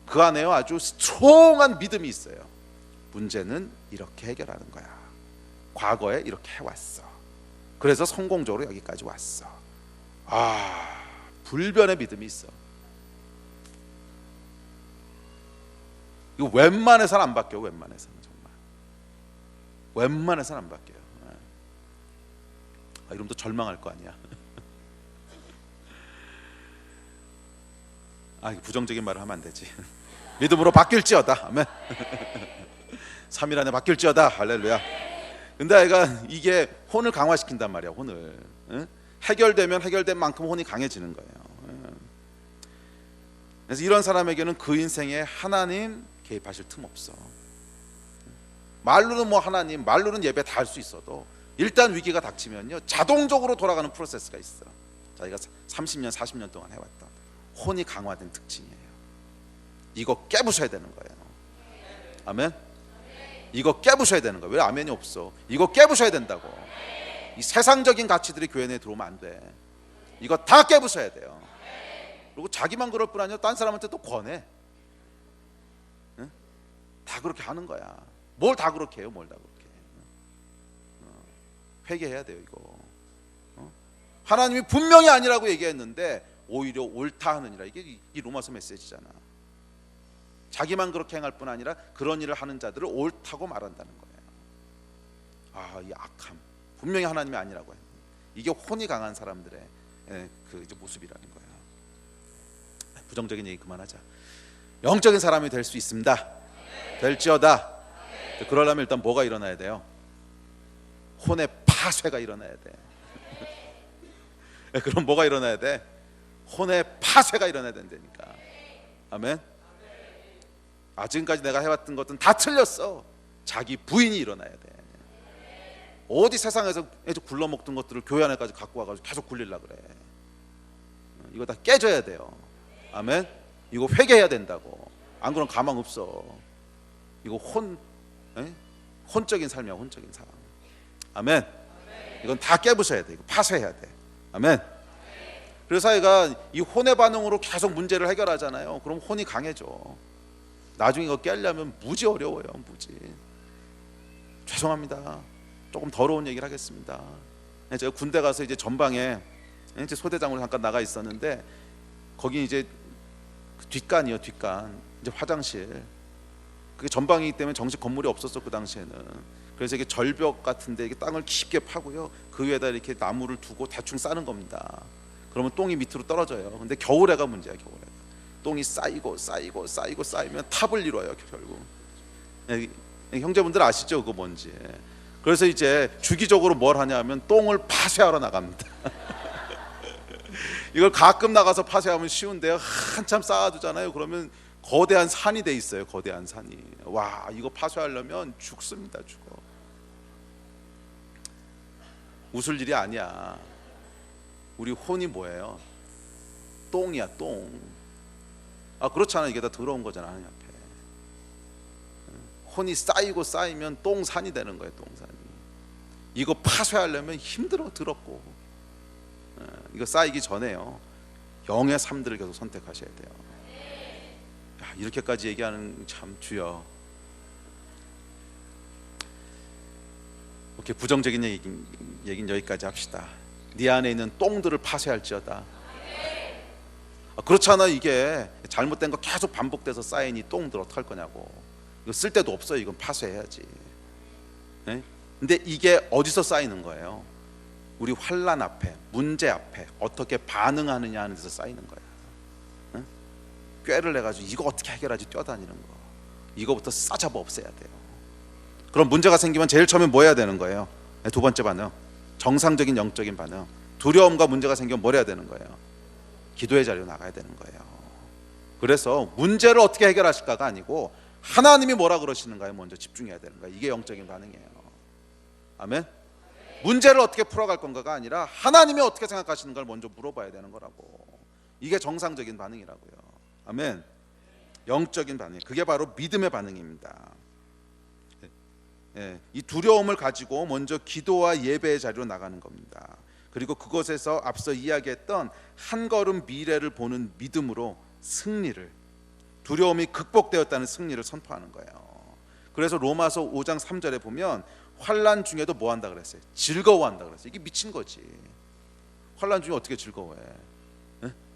그 안에요 아주 스트롱한 믿음이 있어요. 문제는 이렇게 해결하는 거야. 과거에 이렇게 해왔어. 그래서 성공적으로 여기까지 왔어. 불변의 믿음이 있어. 이거 웬만해서는 안 바뀌어. 웬만해서는 정말 웬만해서는 안 바뀌어요. 이러면 또 절망할 거 아니야. 부정적인 말을 하면 안 되지. 믿음으로 바뀔지어다. 아멘. 3일 안에 바뀔지어다. 할렐루야. 근데 아이가 이게 혼을 강화시킨단 말이야. 혼을. 응? 해결되면 해결된 만큼 혼이 강해지는 거예요. 그래서 이런 사람에게는 그 인생에 하나님 개입하실 틈 없어. 말로는 뭐 하나님, 말로는 예배 다 할 수 있어도 일단 위기가 닥치면요 자동적으로 돌아가는 프로세스가 있어. 자기가 30년, 40년 동안 해왔던 혼이 강화된 특징이에요. 이거 깨부셔야 되는 거예요. 아멘. 이거 깨부셔야 되는 거예요. 왜 아멘이 없어? 이거 깨부셔야 된다고. 이 세상적인 가치들이 교회 내에 들어오면 안 돼. 이거 다 깨부셔야 돼요. 그리고 자기만 그럴 뿐 아니라 딴 사람한테 또 권해. 응? 다 그렇게 하는 거야. 뭘 다 그렇게 해요? 뭘 다 그렇게 해요? 회개해야 돼요 이거. 하나님이 분명히 아니라고 얘기했는데 오히려 옳다 하느니라. 이게 이 로마서 메시지잖아. 자기만 그렇게 행할 뿐 아니라 그런 일을 하는 자들을 옳다고 말한다는 거예요. 이 악함 분명히 하나님이 아니라고 해요. 이게 혼이 강한 사람들의 그 이제 모습이라는 거예요. 부정적인 얘기 그만하자. 영적인 사람이 될 수 있습니다. 될지어다. 그러려면 일단 뭐가 일어나야 돼요? 혼의 파쇄가 일어나야 돼. 그럼 뭐가 일어나야 돼? 혼의 파쇄가 일어나야 된다니까. 아멘. 지금까지 내가 해왔던 것은 다 틀렸어. 자기 부인이 일어나야 돼. 어디 세상에서 굴러먹던 것들을 교회 안에까지 갖고 와가지고 계속 굴리려고 그래. 이거 다 깨져야 돼요. 아멘. 이거 회개해야 된다고. 안 그러면 가망 없어. 이거 혼적인 삶이야. 혼적인 삶. 아멘. 이건 다 깨부셔야 돼. 이거 파쇄해야 돼. 아멘. 그래서 아이가 이 혼의 반응으로 계속 문제를 해결하잖아요. 그럼 혼이 강해져. 나중에 이거 깨려면 무지 어려워요. 무지. 죄송합니다. 조금 더러운 얘기를 하겠습니다. 제가 군대 가서 이제 전방에 이제 소대장으로 잠깐 나가 있었는데 거기 이제 뒷간이요. 뒷간 이제 화장실. 그게 전방이기 때문에 정식 건물이 없었어 그 당시에는. 그래서 이게 절벽 같은데 이게 땅을 깊게 파고요. 그 위에다 이렇게 나무를 두고 대충 싸는 겁니다. 그러면 똥이 밑으로 떨어져요. 근데 겨울에가 문제야. 겨울에 똥이 쌓이면 탑을 이뤄요. 결국. 형제분들 아시죠? 그거 뭔지. 그래서 이제 주기적으로 뭘 하냐면 똥을 파쇄하러 나갑니다. 이걸 가끔 나가서 파쇄하면 쉬운데요. 한참 쌓아두잖아요. 그러면 거대한 산이 돼 있어요. 거대한 산이. 와, 이거 파쇄하려면 죽습니다. 죽어. 웃을 일이 아니야. 우리 혼이 뭐예요? 똥이야. 똥. 그렇잖아. 이게 다 더러운 거잖아. 하나님 앞에. 혼이 쌓이면 똥산이 되는 거예요. 똥산이. 이거 파쇄하려면 힘들어. 더럽고. 이거 쌓이기 전에요. 영의 삶들을 계속 선택하셔야 돼요. 이렇게까지 얘기하는 참 주여. 오케이, 부정적인 얘기는 여기까지 합시다. 네 안에 있는 똥들을 파쇄할지어다. 그렇잖아. 이게 잘못된 거 계속 반복돼서 쌓인 이 똥들 어떡할 거냐고. 이거 쓸 데도 없어요. 이건 파쇄해야지. 네? 근데 이게 어디서 쌓이는 거예요? 우리 환난 앞에, 문제 앞에 어떻게 반응하느냐 하는 데서 쌓이는 거야. 네? 꾀를 내가지고 이거 어떻게 해결하지 뛰어다니는 거. 이거부터 싸잡아 없애야 돼요. 그럼 문제가 생기면 제일 처음에 뭐 해야 되는 거예요? 네, 두 번째 반응, 정상적인 영적인 반응. 두려움과 문제가 생기면 뭘 해야 되는 거예요? 기도의 자리로 나가야 되는 거예요. 그래서 문제를 어떻게 해결하실까가 아니고 하나님이 뭐라 그러시는가에 먼저 집중해야 되는 거예요. 이게 영적인 반응이에요. 아멘. 문제를 어떻게 풀어갈 건가가 아니라 하나님이 어떻게 생각하시는 걸 먼저 물어봐야 되는 거라고. 이게 정상적인 반응이라고요. 아멘. 영적인 반응, 그게 바로 믿음의 반응입니다. 이 두려움을 가지고 먼저 기도와 예배의 자리로 나가는 겁니다. 그리고 그것에서 앞서 이야기했던 한 걸음 미래를 보는 믿음으로 승리를, 두려움이 극복되었다는 승리를 선포하는 거예요. 그래서 로마서 5장 3절에 보면 환난 중에도 뭐 한다 그랬어요? 즐거워한다 그랬어요. 이게 미친 거지. 환난 중에 어떻게 즐거워해?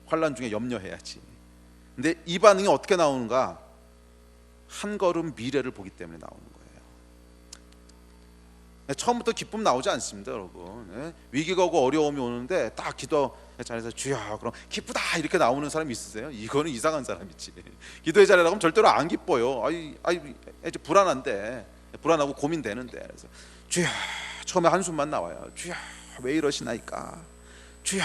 환난 중에 염려해야지. 근데 이 반응이 어떻게 나오는가? 한 걸음 미래를 보기 때문에 나오는 거예요. 처음부터 기쁨 나오지 않습니다, 여러분. 위기가 오고 어려움이 오는데 딱 기도 자리에서 주여 그럼 기쁘다 이렇게 나오는 사람이 있으세요? 이거는 이상한 사람이지. 기도의 자리라고 하면 절대로 안 기뻐요. 이제 불안한데 불안하고 고민되는데, 그래서 주여, 처음에 한숨만 나와요. 주여, 왜 이러시나이까? 주여,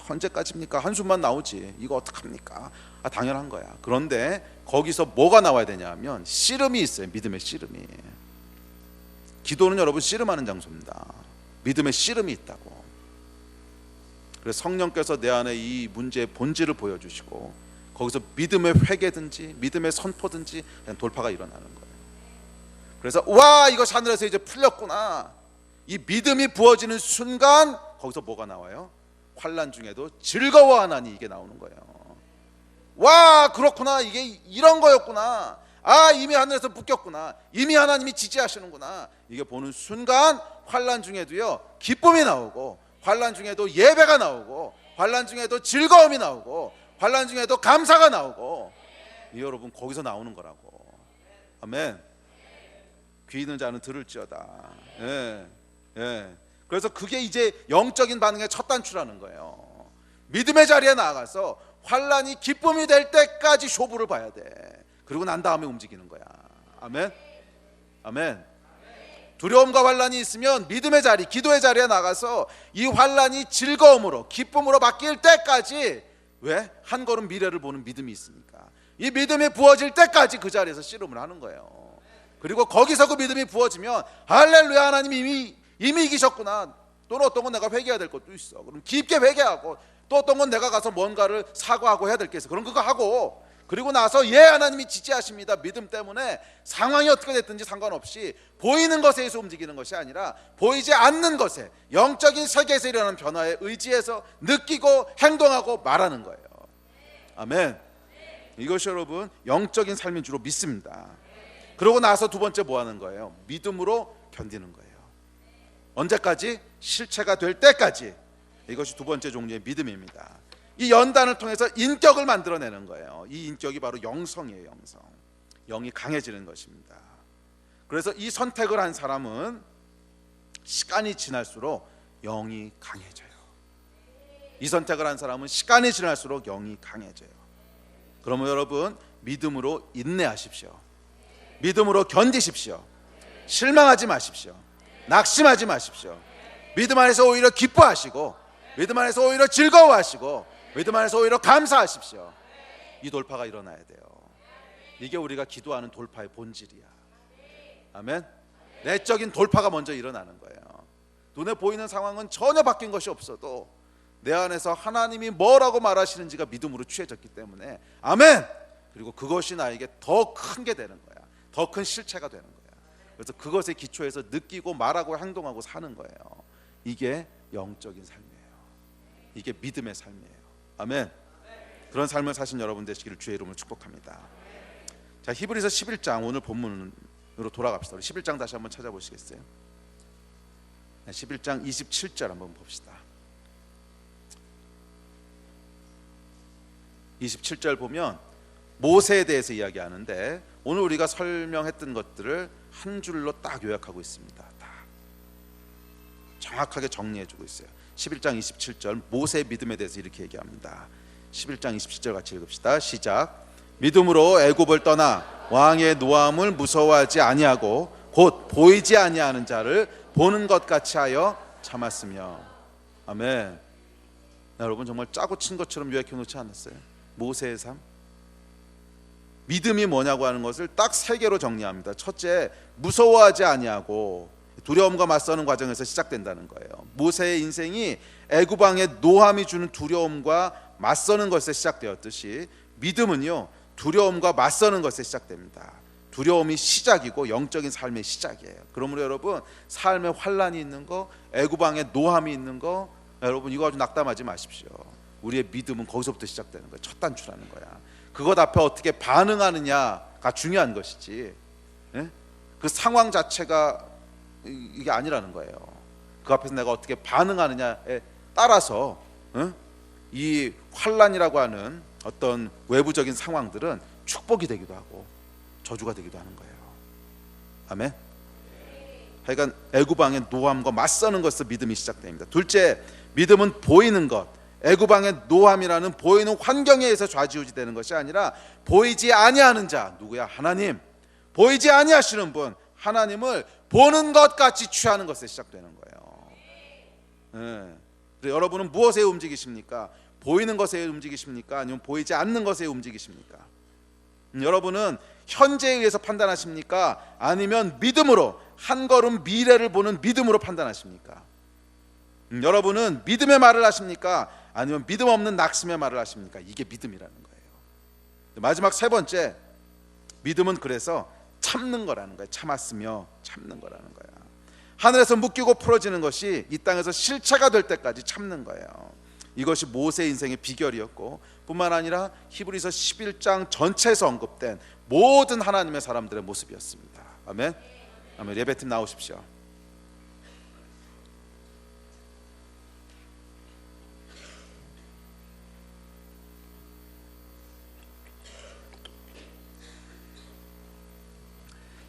언제까지입니까? 한숨만 나오지. 이거 어떡합니까? 당연한 거야. 그런데 거기서 뭐가 나와야 되냐면 씨름이 있어요. 믿음의 씨름이. 기도는 여러분 씨름하는 장소입니다. 믿음의 씨름이 있다고. 그래서 성령께서 내 안에 이 문제의 본질을 보여주시고 거기서 믿음의 회개든지 믿음의 선포든지 그냥 돌파가 일어나는 거예요. 그래서 와, 이거 하늘에서 이제 풀렸구나. 이 믿음이 부어지는 순간 거기서 뭐가 나와요? 환난 중에도 즐거워하나니, 이게 나오는 거예요. 와, 그렇구나. 이게 이런 거였구나. 이미 하늘에서 묶였구나. 이미 하나님이 지지하시는구나. 이게 보는 순간 환난 중에도요, 기쁨이 나오고, 환난 중에도 예배가 나오고, 환난 중에도 즐거움이 나오고, 환난 중에도 감사가 나오고, 이 여러분 거기서 나오는 거라고. 아멘. 귀 있는 자는 들을지어다. 예, 예. 그래서 그게 이제 영적인 반응의 첫 단추라는 거예요. 믿음의 자리에 나아가서 환난이 기쁨이 될 때까지 쇼부를 봐야 돼. 그리고 난 다음에 움직이는 거야. 아멘. 아멘. 두려움과 환난이 있으면 믿음의 자리, 기도의 자리에 나가서 이 환난이 즐거움으로, 기쁨으로 바뀔 때까지, 왜? 한 걸음 미래를 보는 믿음이 있으니까 이 믿음이 부어질 때까지 그 자리에서 씨름을 하는 거예요. 그리고 거기서 그 믿음이 부어지면 할렐루야, 하나님이 이미 이기셨구나. 또는 어떤 건 내가 회개해야 될 것도 있어. 그럼 깊게 회개하고, 또 어떤 건 내가 가서 뭔가를 사과하고 해야 될 게 있어. 그럼 그거 하고, 그리고 나서 예, 하나님이 지지하십니다. 믿음 때문에 상황이 어떻게 됐든지 상관없이 보이는 것에 의해서 움직이는 것이 아니라 보이지 않는 것에, 영적인 세계에서 일어나는 변화에 의지해서 느끼고 행동하고 말하는 거예요. 아멘. 이것이 여러분 영적인 삶인 줄로 믿습니다. 그러고 나서 두 번째 뭐 하는 거예요? 믿음으로 견디는 거예요. 언제까지? 실체가 될 때까지. 이것이 두 번째 종류의 믿음입니다. 이 연단을 통해서 인격을 만들어내는 거예요. 이 인격이 바로 영성이에요. 영성. 영이 강해지는 것입니다. 그래서 이 선택을 한 사람은 시간이 지날수록 영이 강해져요. 이 선택을 한 사람은 시간이 지날수록 영이 강해져요. 그러면 여러분, 믿음으로 인내하십시오. 믿음으로 견디십시오. 실망하지 마십시오. 낙심하지 마십시오. 믿음 안에서 오히려 기뻐하시고, 믿음 안에서 오히려 즐거워하시고, 믿음 안에서 오히려 감사하십시오. 이 돌파가 일어나야 돼요. 이게 우리가 기도하는 돌파의 본질이야. 아멘. 내적인 돌파가 먼저 일어나는 거예요. 눈에 보이는 상황은 전혀 바뀐 것이 없어도 내 안에서 하나님이 뭐라고 말하시는지가 믿음으로 취해졌기 때문에, 아멘. 그리고 그것이 나에게 더 큰 게 되는 거야. 더 큰 실체가 되는 거야. 그래서 그것에 기초해서 느끼고 말하고 행동하고 사는 거예요. 이게 영적인 삶이에요. 이게 믿음의 삶이에요. 아멘. 그런 삶을 사신 여러분 되시기를 주의 이름으로 축복합니다. 자, 히브리서 11장 오늘 본문으로 돌아갑시다. 우리 11장 다시 한번 찾아보시겠어요? 11장 27절 한번 봅시다. 27절 보면 모세에 대해서 이야기하는데, 오늘 우리가 설명했던 것들을 한 줄로 딱 요약하고 있습니다. 다 정확하게 정리해주고 있어요. 11장 27절 모세의 믿음에 대해서 이렇게 얘기합니다. 11장 27절 같이 읽읍시다. 시작. 믿음으로 애굽을 떠나 왕의 노함을 무서워하지 아니하고 곧 보이지 아니하는 자를 보는 것 같이 하여 참았으며. 아멘. 여러분 정말 짜고 친 것처럼 요약해 놓지 않았어요? 모세의 삶. 믿음이 뭐냐고 하는 것을 딱 세 개로 정리합니다. 첫째, 무서워하지 아니하고, 두려움과 맞서는 과정에서 시작된다는 거예요. 모세의 인생이 애굽 왕의 노함이 주는 두려움과 맞서는 것에 시작되었듯이 믿음은요, 두려움과 맞서는 것에 시작됩니다. 두려움이 시작이고 영적인 삶의 시작이에요. 그러므로 여러분, 삶에 환난이 있는 거, 애굽 왕의 노함이 있는 거, 여러분 이거 아주 낙담하지 마십시오. 우리의 믿음은 거기서부터 시작되는 거예요. 첫 단추라는 거야. 그것 앞에 어떻게 반응하느냐가 중요한 것이지, 예? 그 상황 자체가 이게 아니라는 거예요. 그 앞에서 내가 어떻게 반응하느냐에 따라서, 이 환난이라고 하는 어떤 외부적인 상황들은 축복이 되기도 하고 저주가 되기도 하는 거예요. 아멘. 하여간 애굽 왕의 노함과 맞서는 것에서 믿음이 시작됩니다. 둘째, 믿음은 보이는 것. 애굽 왕의 노함이라는 보이는 환경에 의해서 좌지우지되는 것이 아니라 보이지 아니하는 자, 누구야? 하나님. 보이지 아니하시는 분, 하나님을 보는 것 같이 취하는 것에 시작되는 거예요. 여러분은 무엇에 움직이십니까? 보이는 것에 움직이십니까? 아니면 보이지 않는 것에 움직이십니까? 여러분은 현재에 의해서 판단하십니까? 아니면 믿음으로, 한 걸음 미래를 보는 믿음으로 판단하십니까? 여러분은 믿음의 말을 하십니까? 아니면 믿음 없는 낙심의 말을 하십니까? 이게 믿음이라는 거예요. 마지막 세 번째, 믿음은 그래서 참는 거라는 거예요. 참았으며 참는 거라는 거야. 하늘에서 묶이고 풀어지는 것이 이 땅에서 실체가 될 때까지 참는 거예요. 이것이 모세 인생의 비결이었고, 뿐만 아니라 히브리서 11장 전체에서 언급된 모든 하나님의 사람들의 모습이었습니다. 아멘. 아멘. 예배팀 나오십시오.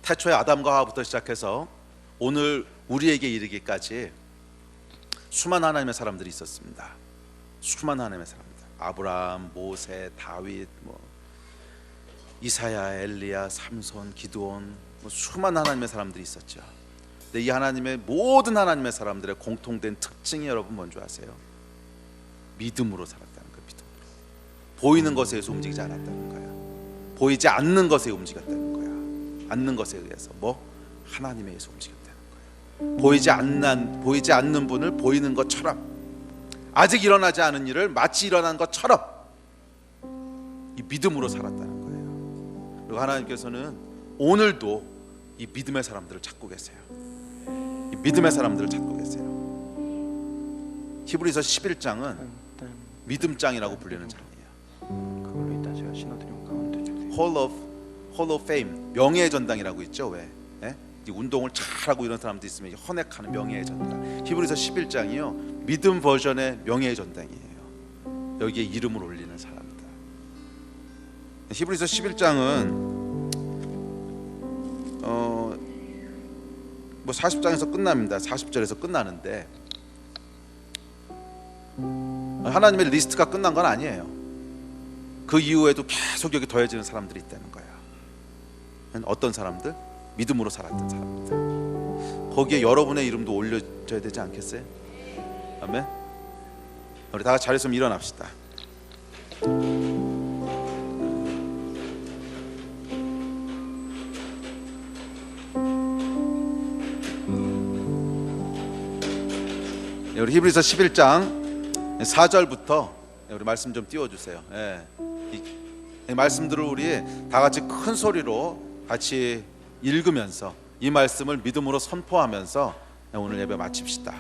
태초의 아담과 하와부터 시작해서 오늘 우리에게 이르기까지 수많은 하나님의 사람들이 있었습니다. 수많은 하나님의 사람들, 아브라함, 모세, 다윗, 이사야, 엘리야, 삼손, 기드온, 수많은 하나님의 사람들이 있었죠. 근데 이 하나님의 모든 하나님의 사람들의 공통된 특징이 여러분 뭔지 아세요? 믿음으로 살았다는 거예요. 믿음으로. 보이는 것에 의해서 움직이지 않았다는 거야. 보이지 않는 것에 움직였다는 거야. 않는 것에 의해서 하나님에 의해서 움직였다는 거예요. 보이지 않는 분을 보이는 것처럼, 아직 일어나지 않은 일을 마치 일어난 것처럼 이 믿음으로 살았다는 거예요. 그리고 하나님께서는 오늘도 이 믿음의 사람들을 찾고 계세요. 이 믿음의 사람들을 찾고 계세요. 히브리서 11장은 믿음장이라고 불리는 장이에요. 그걸로 이따 제가 신어드리면 가운데 Hall of Fame, 명예의 전당이라고 있죠. 왜? 이 운동을 잘하고 이런 사람도 있으면 헌액하는 명예의 전당. 히브리서 11장이요, 믿음 버전의 명예의 전당이에요. 여기에 이름을 올리는 사람들. 히브리서 11장은 40장에서 끝납니다. 40절에서 끝나는데 하나님의 리스트가 끝난 건 아니에요. 그 이후에도 계속 여기 더해지는 사람들이 있다는 거야. 어떤 사람들? 믿음으로 살았던 사람들. 거기에 여러분의 이름도 올려져야 되지 않겠어요? 아멘. 우리 다 같이 자리에서 일어납시다. 우리 히브리서 11장 4절부터 우리 말씀 좀 띄워주세요. 이 말씀들을 우리 다 같이 큰 소리로 같이 읽으면서 이 말씀을 믿음으로 선포하면서 오늘 예배 마칩시다.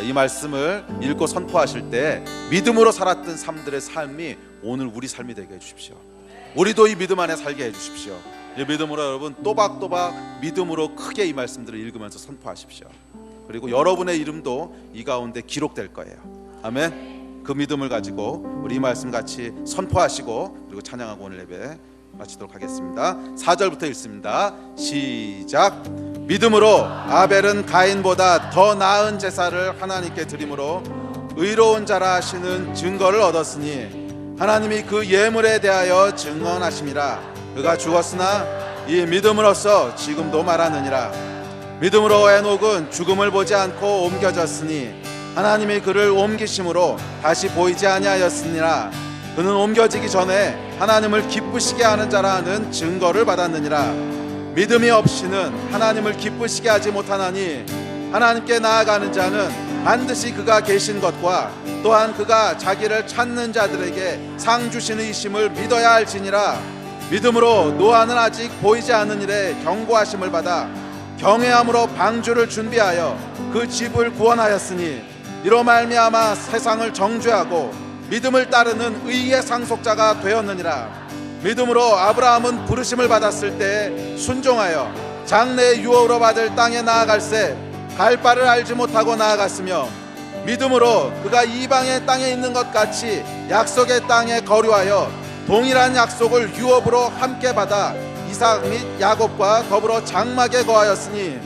이 말씀을 읽고 선포하실 때 믿음으로 살았던 삶들의 삶이 오늘 우리 삶이 되게 해주십시오. 우리도 이 믿음 안에 살게 해주십시오. 이 믿음으로 여러분 또박또박 믿음으로 크게 이 말씀들을 읽으면서 선포하십시오. 그리고 여러분의 이름도 이 가운데 기록될 거예요. 아멘. 그 믿음을 가지고 우리 이 말씀 같이 선포하시고 그리고 찬양하고 오늘 예배 마치도록 하겠습니다. 4절부터 읽습니다. 시작. 믿음으로 아벨은 가인보다 더 나은 제사를 하나님께 드림으로 의로운 자라 하시는 증거를 얻었으니 하나님이 그 예물에 대하여 증언하심이라. 그가 죽었으나 이 믿음으로써 지금도 말하느니라. 믿음으로 에녹은 죽음을 보지 않고 옮겨졌으니 하나님이 그를 옮기심으로 다시 보이지 아니하였으니라. 그는 옮겨지기 전에 하나님을 기쁘시게 하는 자라는 증거를 받았느니라. 믿음이 없이는 하나님을 기쁘시게 하지 못하나니 하나님께 나아가는 자는 반드시 그가 계신 것과 또한 그가 자기를 찾는 자들에게 상 주시는 이심을 믿어야 할지니라. 믿음으로 노아는 아직 보이지 않는 일에 경고하심을 받아 경외함으로 방주를 준비하여 그 집을 구원하였으니 이로 말미암아 세상을 정죄하고 믿음을 따르는 의의 상속자가 되었느니라. 믿음으로 아브라함은 부르심을 받았을 때 순종하여 장래의 유업으로 받을 땅에 나아갈새 갈 바를 알지 못하고 나아갔으며 믿음으로 그가 이방의 땅에 있는 것 같이 약속의 땅에 거류하여 동일한 약속을 유업으로 함께 받아 이삭 및 야곱과 더불어 장막에 거하였으니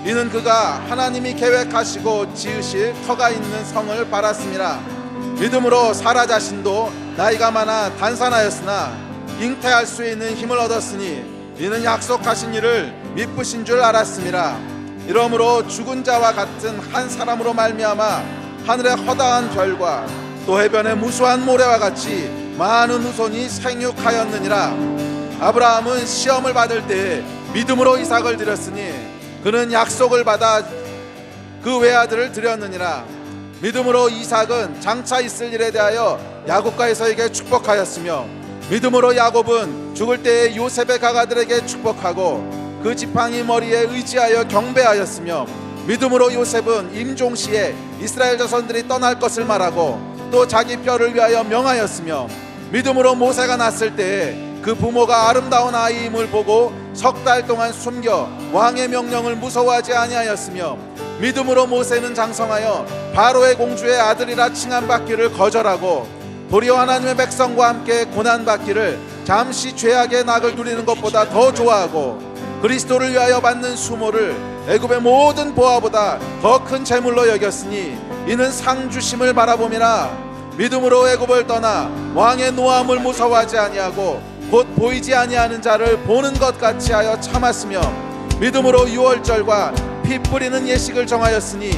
이는 그가 하나님이 계획하시고 지으실 터가 있는 성을 바랐음이라. 믿음으로 사라 자신도 나이가 많아 단산하였으나 잉태할 수 있는 힘을 얻었으니 이는 약속하신 일을 미쁘신 줄 알았음이라. 이러므로 죽은 자와 같은 한 사람으로 말미암아 하늘의 허다한 별과 또 해변의 무수한 모래와 같이 많은 후손이 생육하였느니라. 아브라함은 시험을 받을 때에 믿음으로 이삭을 드렸으니 그는 약속을 받아 그 외아들을 드렸느니라. 믿음으로 이삭은 장차 있을 일에 대하여 야곱과 에서에게 축복하였으며 믿음으로 야곱은 죽을 때에 요셉의 가가들에게 축복하고 그 지팡이 머리에 의지하여 경배하였으며 믿음으로 요셉은 임종시에 이스라엘 자손들이 떠날 것을 말하고 또 자기 뼈를 위하여 명하였으며 믿음으로 모세가 났을 때에 그 부모가 아름다운 아이임을 보고 석 달 동안 숨겨 왕의 명령을 무서워하지 아니하였으며 믿음으로 모세는 장성하여 바로의 공주의 아들이라 칭함받기를 거절하고 도리어 하나님의 백성과 함께 고난받기를 잠시 죄악의 낙을 누리는 것보다 더 좋아하고 그리스도를 위하여 받는 수모를 애굽의 모든 보화보다 더 큰 재물로 여겼으니 이는 상 주심을 바라봄이라. 믿음으로 애굽을 떠나 왕의 노함을 무서워하지 아니하고 곧 보이지 아니하는 자를 보는 것 같이 하여 참았으며 믿음으로 유월절과 피 뿌리는 예식을 정하였으니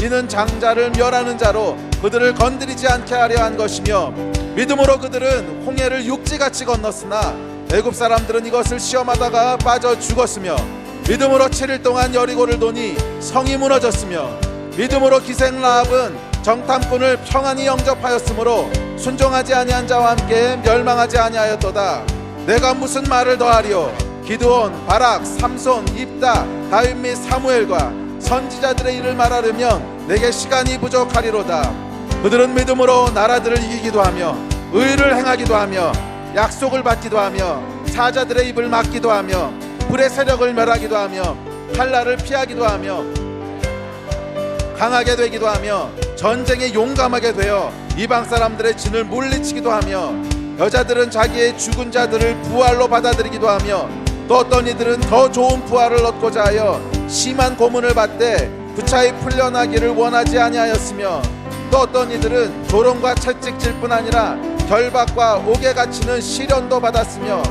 이는 장자를 멸하는 자로 그들을 건드리지 않게 하려 한 것이며 믿음으로 그들은 홍해를 육지같이 건넜으나 애굽 사람들은 이것을 시험하다가 빠져 죽었으며 믿음으로 7일 동안 여리고를 도니 성이 무너졌으며 믿음으로 기생 라합은 정탐꾼을 평안히 영접하였으므로 순종하지 아니한 자와 함께 멸망하지 아니하였도다. 내가 무슨 말을 더하리요? 기드온, 바락, 삼손, 입다, 다윗 및 사무엘과 선지자들의 일을 말하려면 내게 시간이 부족하리로다. 그들은 믿음으로 나라들을 이기기도 하며 의를 행하기도 하며 약속을 받기도 하며 사자들의 입을 막기도 하며 불의 세력을 멸하기도 하며 칼날을 피하기도 하며 강하게 되기도 하며 전쟁에 용감하게 되어 이방 사람들의 진을 물리치기도 하며 여자들은 자기의 죽은 자들을 부활로 받아들이기도 하며 또 어떤 이들은 더 좋은 부활을 얻고자 하여 심한 고문을 받되 부차히 풀려나기를 원하지 아니하였으며 또 어떤 이들은 조롱과 채찍질 뿐 아니라 결박과 옥에 갇히는 시련도 받았으며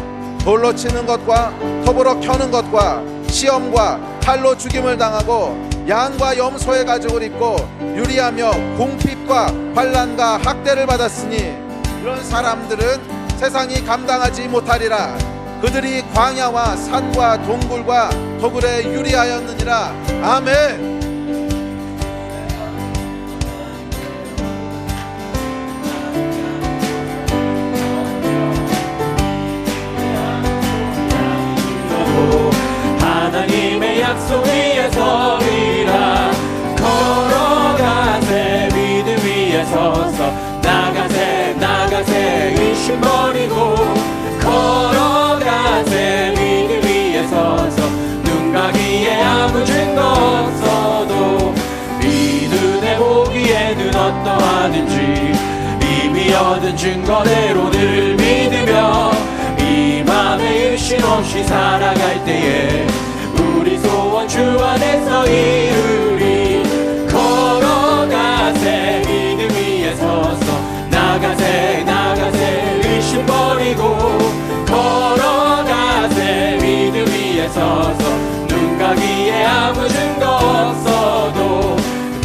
돌로 치는 것과 톱으로 켜는 것과 시험과 칼로 죽임을 당하고 양과 염소의 가죽을 입고 유리하며 궁핍과 환난과 학대를 받았으니 이런 사람들은 세상이 감당하지 못하리라. 그들이 광야와 산과 동굴과 도굴에 유리하였느니라. 아멘. 하나님의 약속 위에 서리라. 걸어가세 믿음 위에 서서 나가세 나가세 의심 버리고 걸어가세 믿음 위에 서서 눈 가기에 아무 증거 없어도 이 눈에 보기에는 어떠하든지 이미 얻은 증거대로 늘 믿으며 이 맘에 의심 없이 살아갈 때에 우리 소원 주 안에서 이루리. 걸어가세 믿음 위에 서서 나가세 나가세 의심 버리고 걸어가세 믿음 위에 서서 눈 가기에 아무 증거 없어도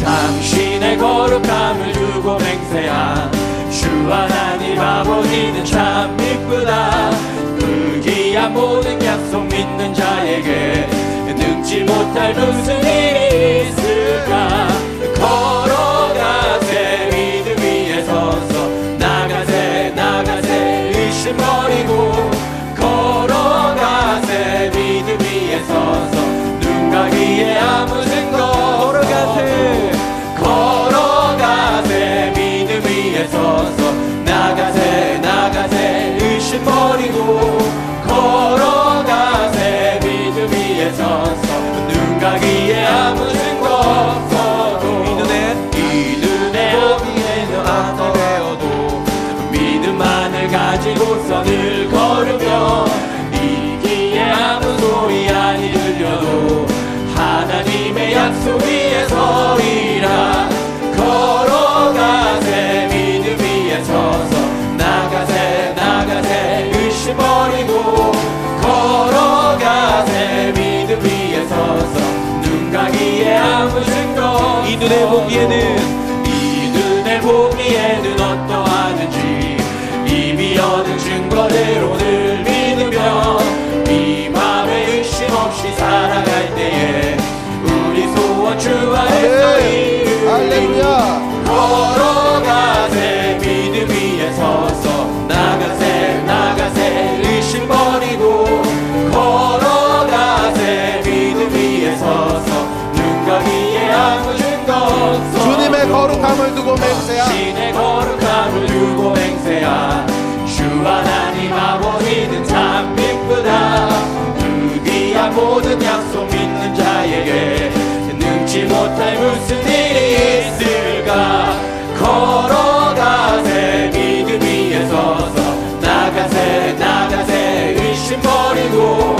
당신의 거룩함을 두고 맹세한 주 하나님 아버지는 참 이쁘다. 그 귀한 모든 약속 믿는 자에게 능지 못할 무슨 일이 있을까. 걸어가세 믿음 위에 서서 나가세 나가세 의심 버리고 걸어가세 믿음 위에 서서 눈 가기에 아무 증거 걸어가세 걸어가세 믿음 위에 서서 나가세 나가세 의심 버리고 걸어가세 믿음 위에 서서 눈 가기에 아무 증거 없어도 이 눈에 보기에는 아무 되어도 믿음만을 가지고서 늘 걸으며 이기에 아무 소리 아니 들려도 하나님의 약속 위에 서리라. 걸어가세 믿음 위에 서서 나가세 나가세 의심 버리고 걸어가세 믿음 위에 눈에 보기에는 이 눈에 보기에는 어떠하든지 이미 얻은 증거대로 늘 믿으며 이 맘에 의심 없이 살아갈 때에 우리 소원 주 안에서 할렐루야. 걸어가세 믿음 위에 서서 나가세 나가세 의심 버리고 걸어가세 믿음 위에 서서 눈 가기에 아무 증거 없어 주님의 거룩함을 두고 맹세야. 신의 거룩함을 두고 맹세야 주 하나님 아버지는 참 기쁘다 그 귀한 모든 약속 믿는 자에게 능치 못할 무슨 일이 있을까 걸어가세 믿음 위에 서서 나가세 나가세 의심 버리고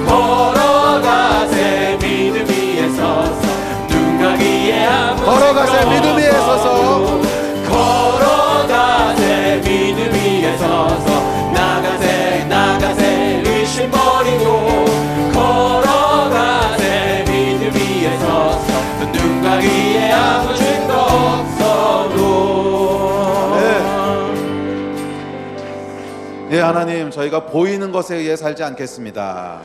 걸어가세 믿음 위에 서서 눈 가기에 아무 걸어가세 믿음 위에 서서 걸어가세 믿음 위에 서서 나가세 나가세 의심 버리고 걸어가세 믿음 위에 서서 눈 가기에 아무 증거 없어도 예, 하나님, 저희가 보이는 것에 의해 살지 않겠습니다.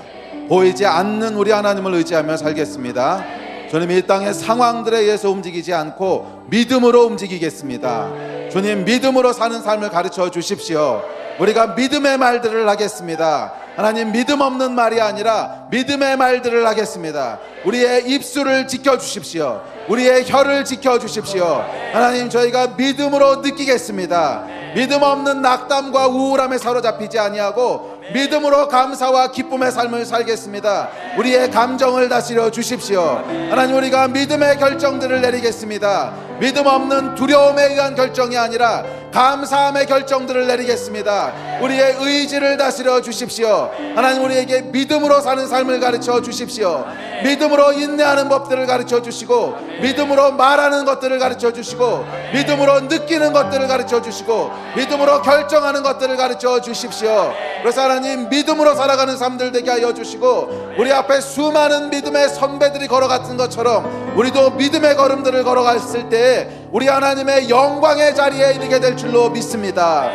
보이지 않는 우리 하나님을 의지하며 살겠습니다. 주님, 이 땅의 상황들에 의해서 움직이지 않고 믿음으로 움직이겠습니다. 주님, 믿음으로 사는 삶을 가르쳐 주십시오. 우리가 믿음의 말들을 하겠습니다. 하나님, 믿음 없는 말이 아니라 믿음의 말들을 하겠습니다. 우리의 입술을 지켜주십시오. 우리의 혀를 지켜주십시오. 하나님, 저희가 믿음으로 느끼겠습니다. 믿음 없는 낙담과 우울함에 사로잡히지 아니하고 믿음으로 감사와 기쁨의 삶을 살겠습니다. 우리의 감정을 다스려 주십시오. 하나님, 우리가 믿음의 결정들을 내리겠습니다. 믿음 없는 두려움에 의한 결정이 아니라 감사함의 결정들을 내리겠습니다. 우리의 의지를 다스려 주십시오. 하나님, 우리에게 믿음으로 사는 삶을 가르쳐 주십시오. 믿음으로 인내하는 법들을 가르쳐 주시고 믿음으로 말하는 것들을 가르쳐 주시고 믿음으로 느끼는 것들을 가르쳐 주시고 믿음으로 결정하는 것들을 가르쳐 주십시오. 그래서 하나님, 믿음으로 살아가는 삶들 되게 하여 주시고 우리 앞에 수많은 믿음의 선배들이 걸어갔던 것처럼 우리도 믿음의 걸음들을 걸어갔을 때 우리 하나님의 영광의 자리에 이르게 될 줄로 믿습니다.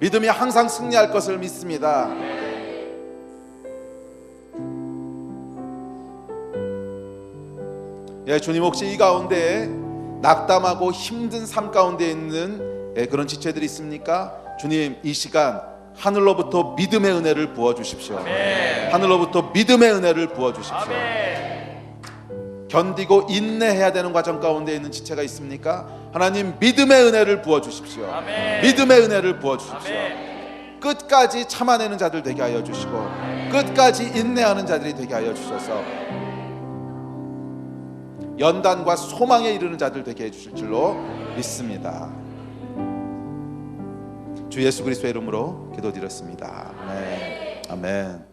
믿음이 항상 승리할 것을 믿습니다. 예, 주님, 혹시 이 가운데 낙담하고 힘든 삶 가운데 있는 그런 지체들이 있습니까? 주님, 이 시간 하늘로부터 믿음의 은혜를 부어주십시오. 하늘로부터 믿음의 은혜를 부어주십시오. 견디고 인내해야 되는 과정 가운데 있는 지체가 있습니까? 하나님, 믿음의 은혜를 부어주십시오. 믿음의 은혜를 부어주십시오. 끝까지 참아내는 자들 되게 하여 주시고 끝까지 인내하는 자들이 되게 하여 주셔서 연단과 소망에 이르는 자들 되게 해주실 줄로 믿습니다. 주 예수 그리스도의 이름으로 기도드렸습니다. 아멘. 아멘.